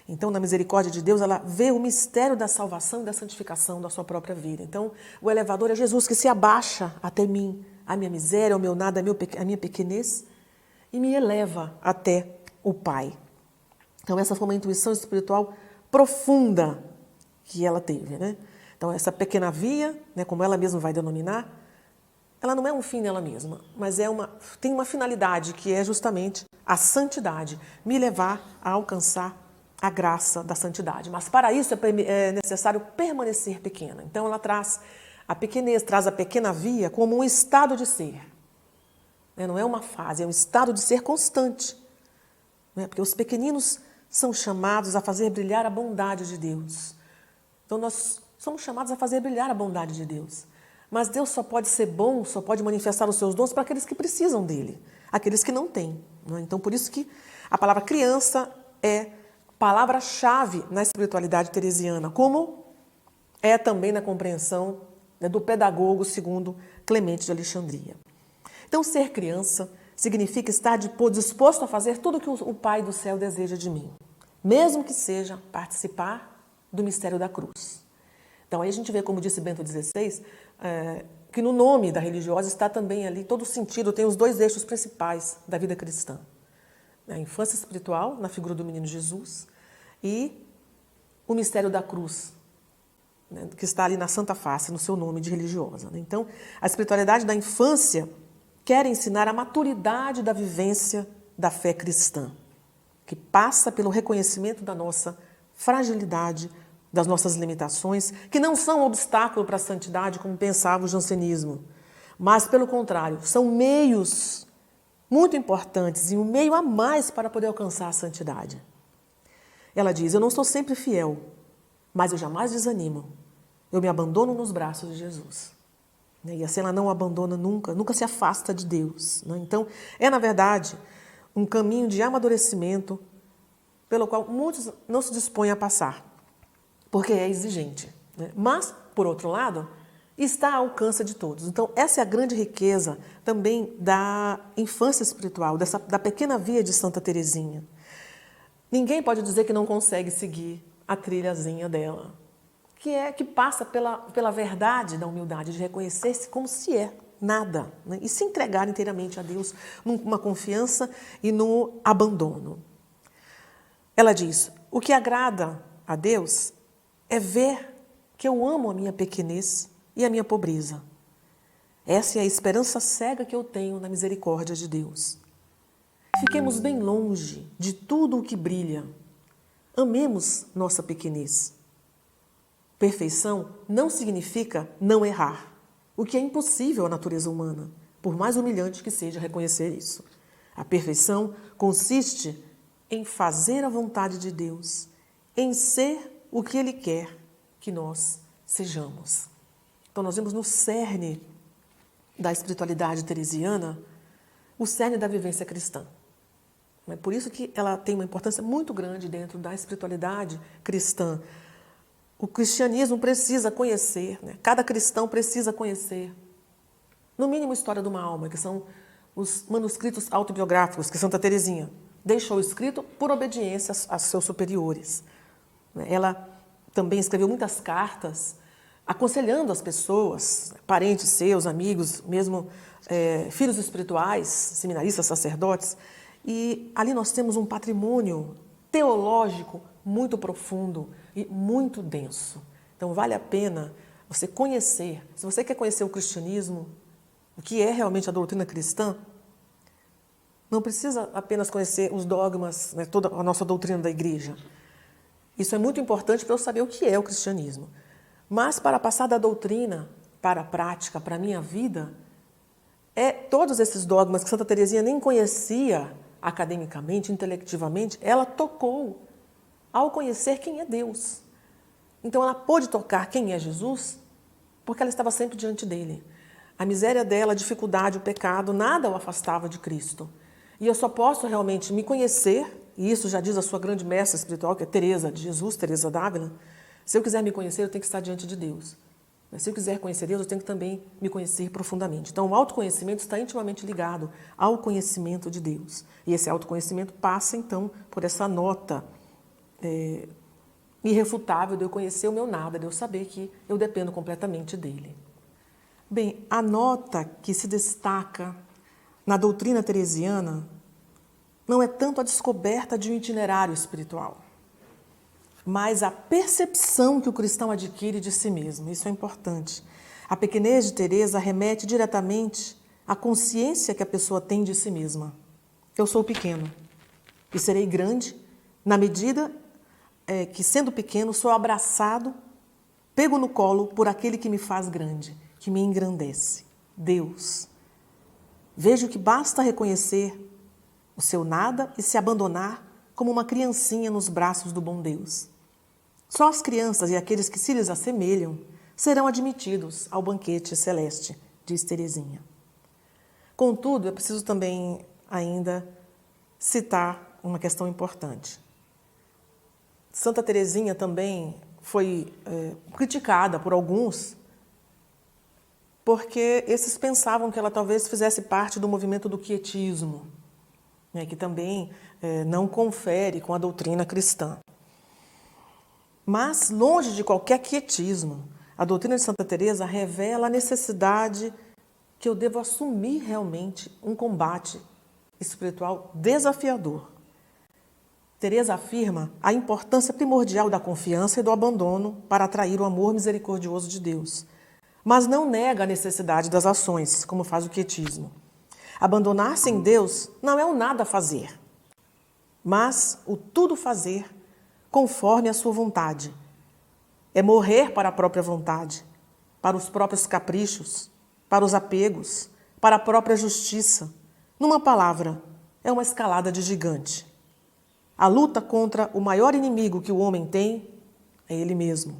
Então, na misericórdia de Deus, ela vê o mistério da salvação e da santificação da sua própria vida. Então, o elevador é Jesus que se abaixa até mim, a minha miséria, o meu nada, a minha pequenez, e me eleva até o Pai. Então, essa foi uma intuição espiritual profunda que ela teve, né? Então, essa pequena via, né, como ela mesma vai denominar, ela não é um fim nela mesma, mas tem uma finalidade que é justamente a santidade, me levar a alcançar a graça da santidade. Mas para isso é necessário permanecer pequena. Então ela traz a pequenez, traz a pequena via como um estado de ser. Não é uma fase, é um estado de ser constante. Porque os pequeninos são chamados a fazer brilhar a bondade de Deus. Então nós somos chamados a fazer brilhar a bondade de Deus. Mas Deus só pode ser bom, só pode manifestar os seus dons para aqueles que precisam dele, aqueles que não têm. Então por isso que a palavra criança é palavra-chave na espiritualidade teresiana, como é também na compreensão do pedagogo segundo Clemente de Alexandria. Então, ser criança significa estar disposto a fazer tudo o que o Pai do céu deseja de mim, mesmo que seja participar do mistério da cruz. Então, aí a gente vê, como disse Bento XVI, que no nome da religiosa está também ali todo o sentido, tem os dois eixos principais da vida cristã. A infância espiritual, na figura do menino Jesus, e o mistério da cruz, que está ali na Santa Face, no seu nome de religiosa. Então, a espiritualidade da infância quer ensinar a maturidade da vivência da fé cristã, que passa pelo reconhecimento da nossa fragilidade, das nossas limitações, que não são obstáculo para a santidade, como pensava o jansenismo, mas, pelo contrário, são meios muito importantes e um meio a mais para poder alcançar a santidade. Ela diz, eu não sou sempre fiel, mas eu jamais desanimo. Eu me abandono nos braços de Jesus. E assim ela não abandona nunca, nunca se afasta de Deus. Então, é na verdade um caminho de amadurecimento pelo qual muitos não se dispõem a passar, porque é exigente. Mas, por outro lado, está ao alcance de todos. Então, essa é a grande riqueza também da infância espiritual, da pequena via de Santa Teresinha. Ninguém pode dizer que não consegue seguir a trilhazinha dela, que passa pela verdade da humildade, de reconhecer-se como se é, nada, e se entregar inteiramente a Deus numa confiança e no abandono. Ela diz, o que agrada a Deus é ver que eu amo a minha pequenez e a minha pobreza. Essa é a esperança cega que eu tenho na misericórdia de Deus. Fiquemos bem longe de tudo o que brilha. Amemos nossa pequenez. Perfeição não significa não errar, o que é impossível à natureza humana, por mais humilhante que seja reconhecer isso. A perfeição consiste em fazer a vontade de Deus, em ser o que Ele quer que nós sejamos. Então, nós vemos no cerne da espiritualidade teresiana o cerne da vivência cristã. É por isso que ela tem uma importância muito grande dentro da espiritualidade cristã. O cristianismo precisa conhecer, cada cristão precisa conhecer, no mínimo, a história de uma alma, que são os manuscritos autobiográficos que Santa Teresinha deixou escrito por obediência aos seus superiores. Ela também escreveu muitas cartas aconselhando as pessoas, parentes seus, amigos, mesmo filhos espirituais, seminaristas, sacerdotes. E ali nós temos um patrimônio teológico muito profundo e muito denso. Então vale a pena você conhecer. Se você quer conhecer o cristianismo, o que é realmente a doutrina cristã, não precisa apenas conhecer os dogmas, toda a nossa doutrina da igreja. Isso é muito importante para eu saber o que é o cristianismo. Mas para passar da doutrina para a prática, para a minha vida, todos esses dogmas que Santa Teresinha nem conhecia academicamente, intelectivamente, ela tocou ao conhecer quem é Deus. Então ela pôde tocar quem é Jesus porque ela estava sempre diante dele. A miséria dela, a dificuldade, o pecado, nada o afastava de Cristo. E eu só posso realmente me conhecer, e isso já diz a sua grande mestra espiritual, que é Teresa de Jesus, Teresa d'Ávila. Se eu quiser me conhecer, eu tenho que estar diante de Deus. Se eu quiser conhecer Deus, eu tenho que também me conhecer profundamente. Então, o autoconhecimento está intimamente ligado ao conhecimento de Deus. E esse autoconhecimento passa, então, por essa nota irrefutável de eu conhecer o meu nada, de eu saber que eu dependo completamente dele. Bem, a nota que se destaca na doutrina teresiana não é tanto a descoberta de um itinerário espiritual, mas a percepção que o cristão adquire de si mesmo. Isso é importante. A pequenez de Teresa remete diretamente à consciência que a pessoa tem de si mesma. Eu sou pequeno e serei grande na medida que, sendo pequeno, sou abraçado, pego no colo por aquele que me faz grande, que me engrandece, Deus. Vejo que basta reconhecer o seu nada e se abandonar como uma criancinha nos braços do bom Deus. Só as crianças e aqueles que se lhes assemelham serão admitidos ao banquete celeste, diz Teresinha. Contudo, é preciso também ainda citar uma questão importante. Santa Teresinha também foi criticada por alguns porque esses pensavam que ela talvez fizesse parte do movimento do quietismo, né, que também não confere com a doutrina cristã. Mas, longe de qualquer quietismo, a doutrina de Santa Teresa revela a necessidade que eu devo assumir realmente um combate espiritual desafiador. Teresa afirma a importância primordial da confiança e do abandono para atrair o amor misericordioso de Deus, mas não nega a necessidade das ações, como faz o quietismo. Abandonar-se em Deus não é o nada fazer, mas o tudo fazer conforme a sua vontade. É morrer para a própria vontade, para os próprios caprichos, para os apegos, para a própria justiça. Numa palavra, é uma escalada de gigante. A luta contra o maior inimigo que o homem tem é ele mesmo.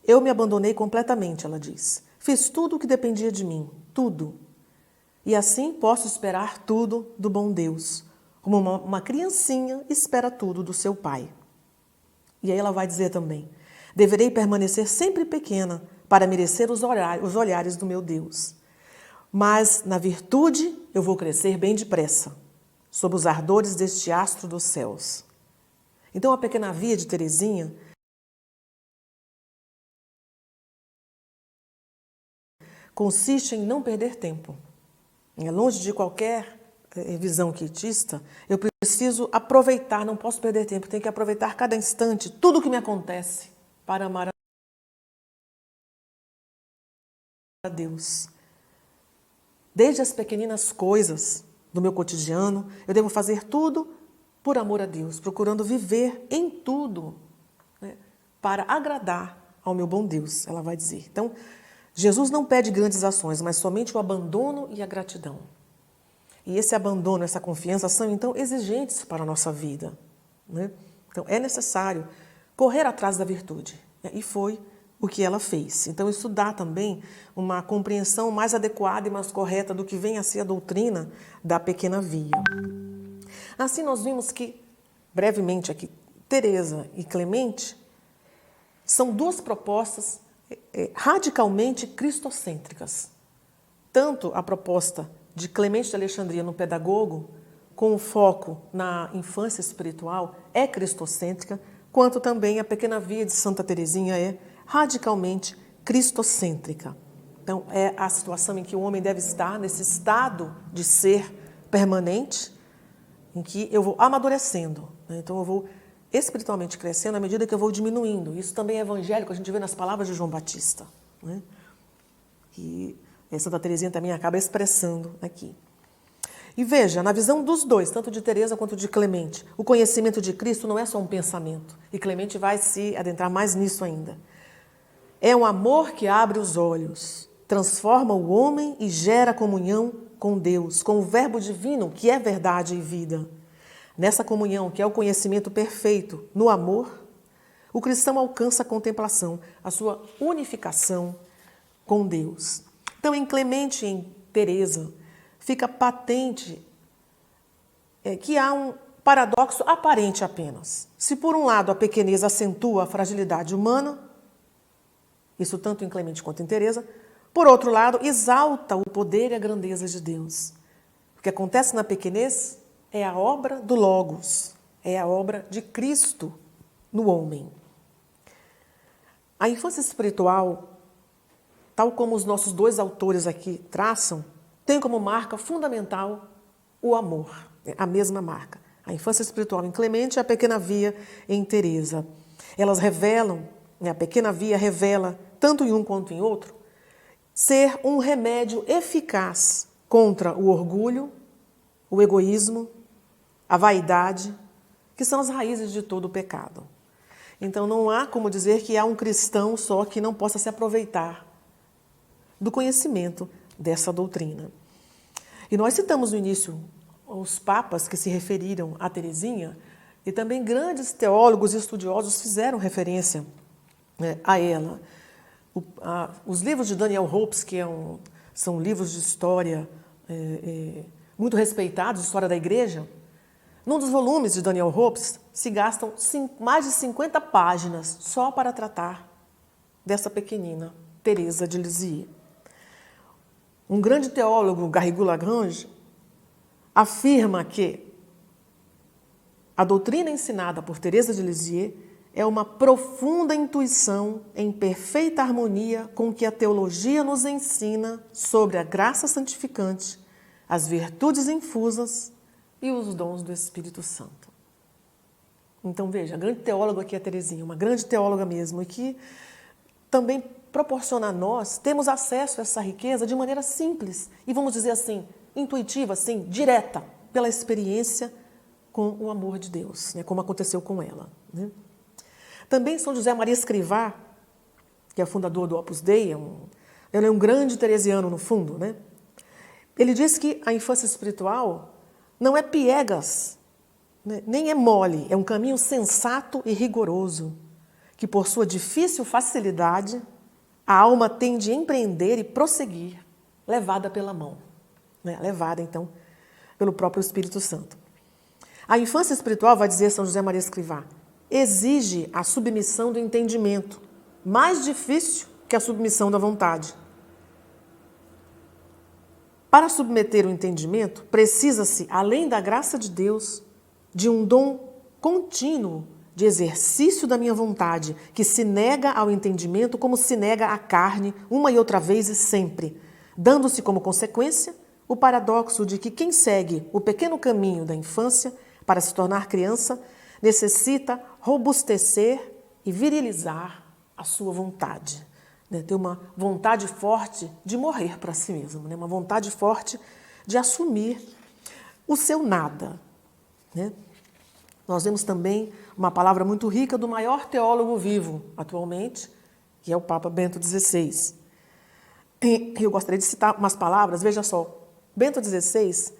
Eu me abandonei completamente, ela diz. Fiz tudo o que dependia de mim, tudo. E assim posso esperar tudo do bom Deus, como uma criancinha espera tudo do seu pai. E aí ela vai dizer também, deverei permanecer sempre pequena para merecer os olhares do meu Deus. Mas na virtude eu vou crescer bem depressa, sob os ardores deste astro dos céus. Então a pequena via de Teresinha consiste em não perder tempo. Longe de qualquer visão quietista, eu preciso aproveitar, não posso perder tempo, tenho que aproveitar cada instante, tudo o que me acontece, para amar a Deus. Desde as pequeninas coisas do meu cotidiano, eu devo fazer tudo por amor a Deus, procurando viver em tudo, né, para agradar ao meu bom Deus, ela vai dizer. Então, Jesus não pede grandes ações, mas somente o abandono e a gratidão. E esse abandono, essa confiança são, então, exigentes para a nossa vida, né? Então, é necessário correr atrás da virtude, né? E foi o que ela fez. Então, isso dá também uma compreensão mais adequada e mais correta do que vem a ser a doutrina da pequena via. Assim, nós vimos que, brevemente aqui, Teresa e Clemente são duas propostas radicalmente cristocêntricas. Tanto a proposta de Clemente de Alexandria no Pedagogo, com o foco na infância espiritual, é cristocêntrica, quanto também a pequena via de Santa Teresinha é radicalmente cristocêntrica. Então, é a situação em que o homem deve estar nesse estado de ser permanente, em que eu vou amadurecendo, né? Então, eu vou espiritualmente crescendo à medida que eu vou diminuindo. Isso também é evangélico, a gente vê nas palavras de João Batista, né? E Santa Teresinha também acaba expressando aqui. E veja, na visão dos dois, tanto de Teresa quanto de Clemente, o conhecimento de Cristo não é só um pensamento. E Clemente vai se adentrar mais nisso ainda. É um amor que abre os olhos, transforma o homem e gera comunhão com Deus, com o Verbo divino, que é verdade e vida. Nessa comunhão, que é o conhecimento perfeito no amor, o cristão alcança a contemplação, a sua unificação com Deus. Então, em Clemente e em Teresa, fica patente que há um paradoxo aparente apenas. Se, por um lado, a pequenez acentua a fragilidade humana, isso tanto em Clemente quanto em Teresa. Por outro lado, exalta o poder e a grandeza de Deus. O que acontece na pequenez é a obra do Logos, é a obra de Cristo no homem. A infância espiritual, tal como os nossos dois autores aqui traçam, tem como marca fundamental o amor, a mesma marca. A infância espiritual em Clemente e a pequena Via em Teresa. Elas revelam, a pequena Via revela, tanto em um quanto em outro, ser um remédio eficaz contra o orgulho, o egoísmo, a vaidade, que são as raízes de todo o pecado. Então não há como dizer que há um cristão só que não possa se aproveitar do conhecimento dessa doutrina. E nós citamos no início os papas que se referiram a Teresinha, e também grandes teólogos e estudiosos fizeram referência a ela. Os livros de Daniel Hopes, que são livros de história muito respeitados, história da igreja, num dos volumes de Daniel Hopes se gastam mais de 50 páginas só para tratar dessa pequenina, Teresa de Lisieux. Um grande teólogo, Garrigou-Lagrange, afirma que a doutrina ensinada por Teresa de Lisieux é uma profunda intuição em perfeita harmonia com o que a teologia nos ensina sobre a graça santificante, as virtudes infusas e os dons do Espírito Santo. Então, veja, a grande teóloga aqui é a Teresinha, uma grande teóloga mesmo, e que também proporciona a nós termos acesso a essa riqueza de maneira simples e, vamos dizer assim, intuitiva, assim, direta, pela experiência com o amor de Deus, como aconteceu com ela. Também São José Maria Escrivá, que é fundador do Opus Dei, ele é um grande teresiano no fundo, Ele diz que a infância espiritual não é piegas, nem é mole, é um caminho sensato e rigoroso, que por sua difícil facilidade, a alma tem de empreender e prosseguir, levada pela mão, levada então pelo próprio Espírito Santo. A infância espiritual, vai dizer São José Maria Escrivá, exige a submissão do entendimento, mais difícil que a submissão da vontade. Para submeter o entendimento, precisa-se, além da graça de Deus, de um dom contínuo de exercício da minha vontade, que se nega ao entendimento como se nega à carne, uma e outra vez e sempre, dando-se como consequência o paradoxo de que quem segue o pequeno caminho da infância para se tornar criança necessita robustecer e virilizar a sua vontade. Ter uma vontade forte de morrer para si mesmo, uma vontade forte de assumir o seu nada. Nós vemos também uma palavra muito rica do maior teólogo vivo atualmente, que é o Papa Bento XVI. Eu gostaria de citar umas palavras, veja só. Bento XVI,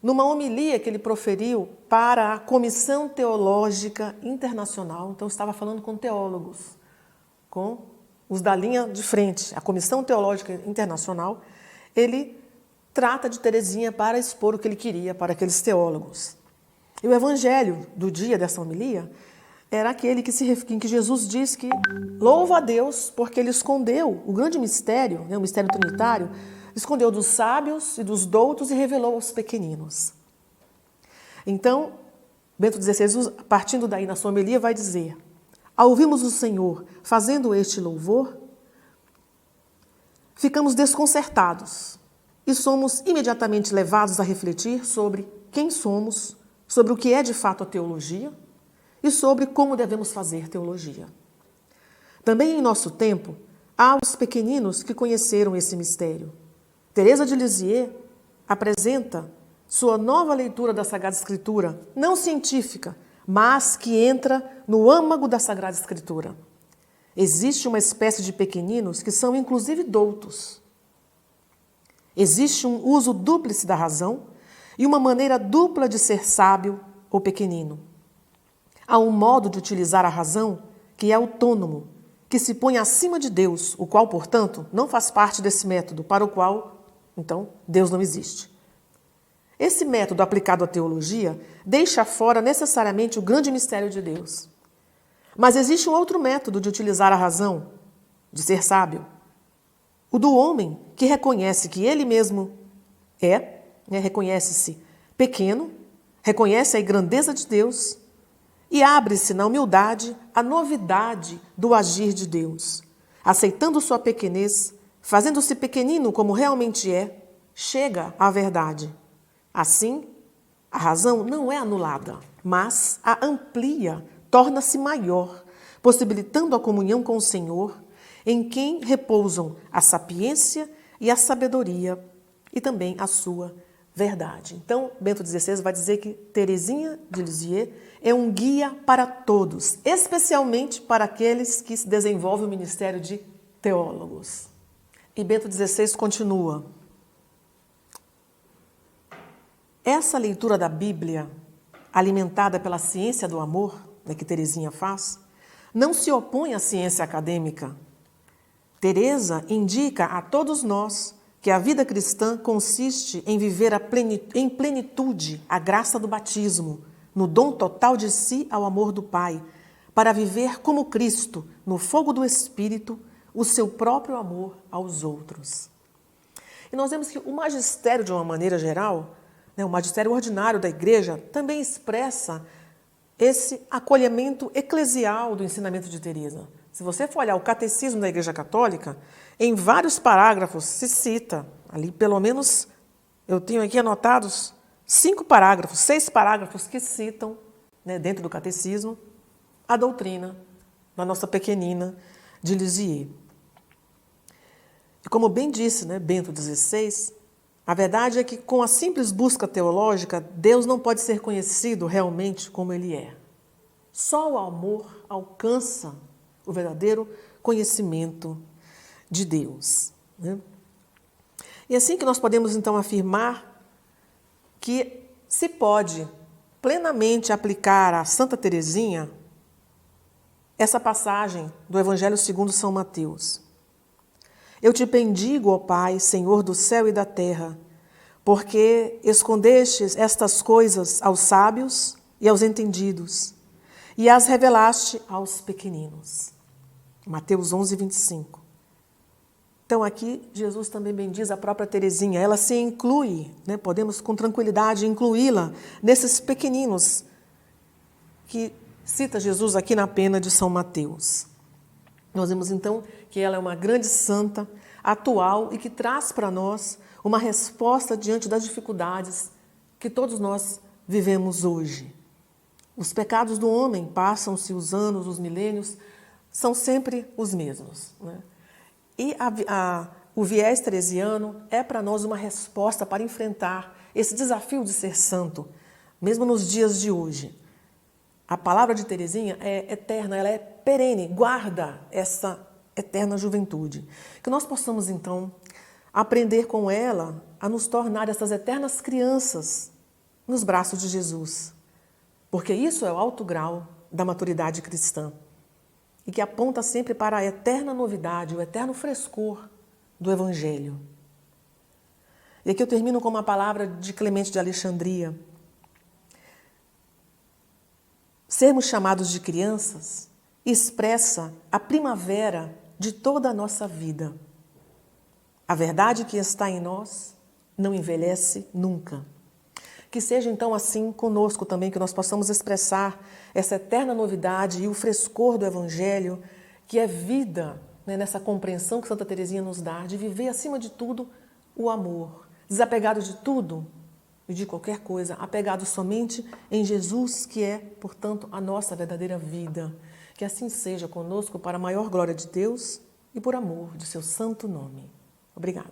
numa homilia que ele proferiu para a Comissão Teológica Internacional, então estava falando com teólogos, com os da linha de frente, a Comissão Teológica Internacional, ele trata de Teresinha para expor o que ele queria para aqueles teólogos. E o evangelho do dia dessa homilia era aquele em que Jesus diz que louva a Deus porque ele escondeu o grande mistério, o mistério trinitário, escondeu dos sábios e dos doutos e revelou aos pequeninos. Então, Bento XVI, partindo daí na sua homilia, vai dizer: ao ouvirmos o Senhor fazendo este louvor, ficamos desconcertados e somos imediatamente levados a refletir sobre quem somos, sobre o que é de fato a teologia e sobre como devemos fazer teologia. Também em nosso tempo, há os pequeninos que conheceram esse mistério. Teresa de Lisieux apresenta sua nova leitura da Sagrada Escritura, não científica, mas que entra no âmago da Sagrada Escritura. Existe uma espécie de pequeninos que são inclusive doutos. Existe um uso dúplice da razão e uma maneira dupla de ser sábio ou pequenino. Há um modo de utilizar a razão que é autônomo, que se põe acima de Deus, o qual, portanto, não faz parte desse método, para o qual, então, Deus não existe. Esse método aplicado à teologia deixa fora necessariamente o grande mistério de Deus. Mas existe um outro método de utilizar a razão, de ser sábio. O do homem que reconhece que ele mesmo reconhece-se pequeno, reconhece a grandeza de Deus e abre-se na humildade à novidade do agir de Deus. Aceitando sua pequenez, fazendo-se pequenino como realmente é, chega à verdade. Assim, a razão não é anulada, mas a amplia, torna-se maior, possibilitando a comunhão com o Senhor, em quem repousam a sapiência e a sabedoria e também a sua verdade. Então, Bento XVI vai dizer que Teresinha de Lisieux é um guia para todos, especialmente para aqueles que desenvolvem o ministério de teólogos. E Bento XVI continua: essa leitura da Bíblia, alimentada pela ciência do amor, que Teresinha faz, não se opõe à ciência acadêmica. Teresa indica a todos nós que a vida cristã consiste em viver em plenitude a graça do batismo, no dom total de si ao amor do Pai, para viver como Cristo, no fogo do Espírito, o seu próprio amor aos outros. E nós vemos que o magistério, de uma maneira geral, o magistério ordinário da Igreja, também expressa esse acolhimento eclesial do ensinamento de Teresa. Se você for olhar o catecismo da Igreja Católica, em vários parágrafos se cita, ali pelo menos, eu tenho aqui anotados 6 parágrafos que citam, dentro do catecismo, a doutrina da nossa pequenina de Lisieux. E como bem disse Bento XVI, a verdade é que com a simples busca teológica, Deus não pode ser conhecido realmente como Ele é. Só o amor alcança o verdadeiro conhecimento de Deus. E assim que nós podemos então afirmar que se pode plenamente aplicar a Santa Teresinha essa passagem do Evangelho segundo São Mateus. Eu te bendigo, ó Pai, Senhor do céu e da terra, porque escondestes estas coisas aos sábios e aos entendidos, e as revelaste aos pequeninos. Mateus 11, 25. Então aqui Jesus também bendiz a própria Teresinha. Ela se inclui, podemos com tranquilidade incluí-la nesses pequeninos que cita Jesus aqui na pena de São Mateus. Nós vemos então que ela é uma grande santa, atual e que traz para nós uma resposta diante das dificuldades que todos nós vivemos hoje. Os pecados do homem, passam-se os anos, os milênios, são sempre os mesmos. E o viés teresiano é para nós uma resposta para enfrentar esse desafio de ser santo, mesmo nos dias de hoje. A palavra de Teresinha é eterna, ela é perene, guarda essa eterna juventude. Que nós possamos, então, aprender com ela a nos tornar essas eternas crianças nos braços de Jesus. Porque isso é o alto grau da maturidade cristã. E que aponta sempre para a eterna novidade, o eterno frescor do Evangelho. E aqui eu termino com uma palavra de Clemente de Alexandria. Sermos chamados de crianças expressa a primavera de toda a nossa vida. A verdade que está em nós não envelhece nunca. Que seja então assim conosco também, que nós possamos expressar essa eterna novidade e o frescor do Evangelho, que é vida, nessa compreensão que Santa Teresinha nos dá, de viver acima de tudo o amor, desapegado de tudo e de qualquer coisa, apegado somente em Jesus, que é, portanto, a nossa verdadeira vida. Que assim seja conosco para a maior glória de Deus e por amor de seu santo nome. Obrigada.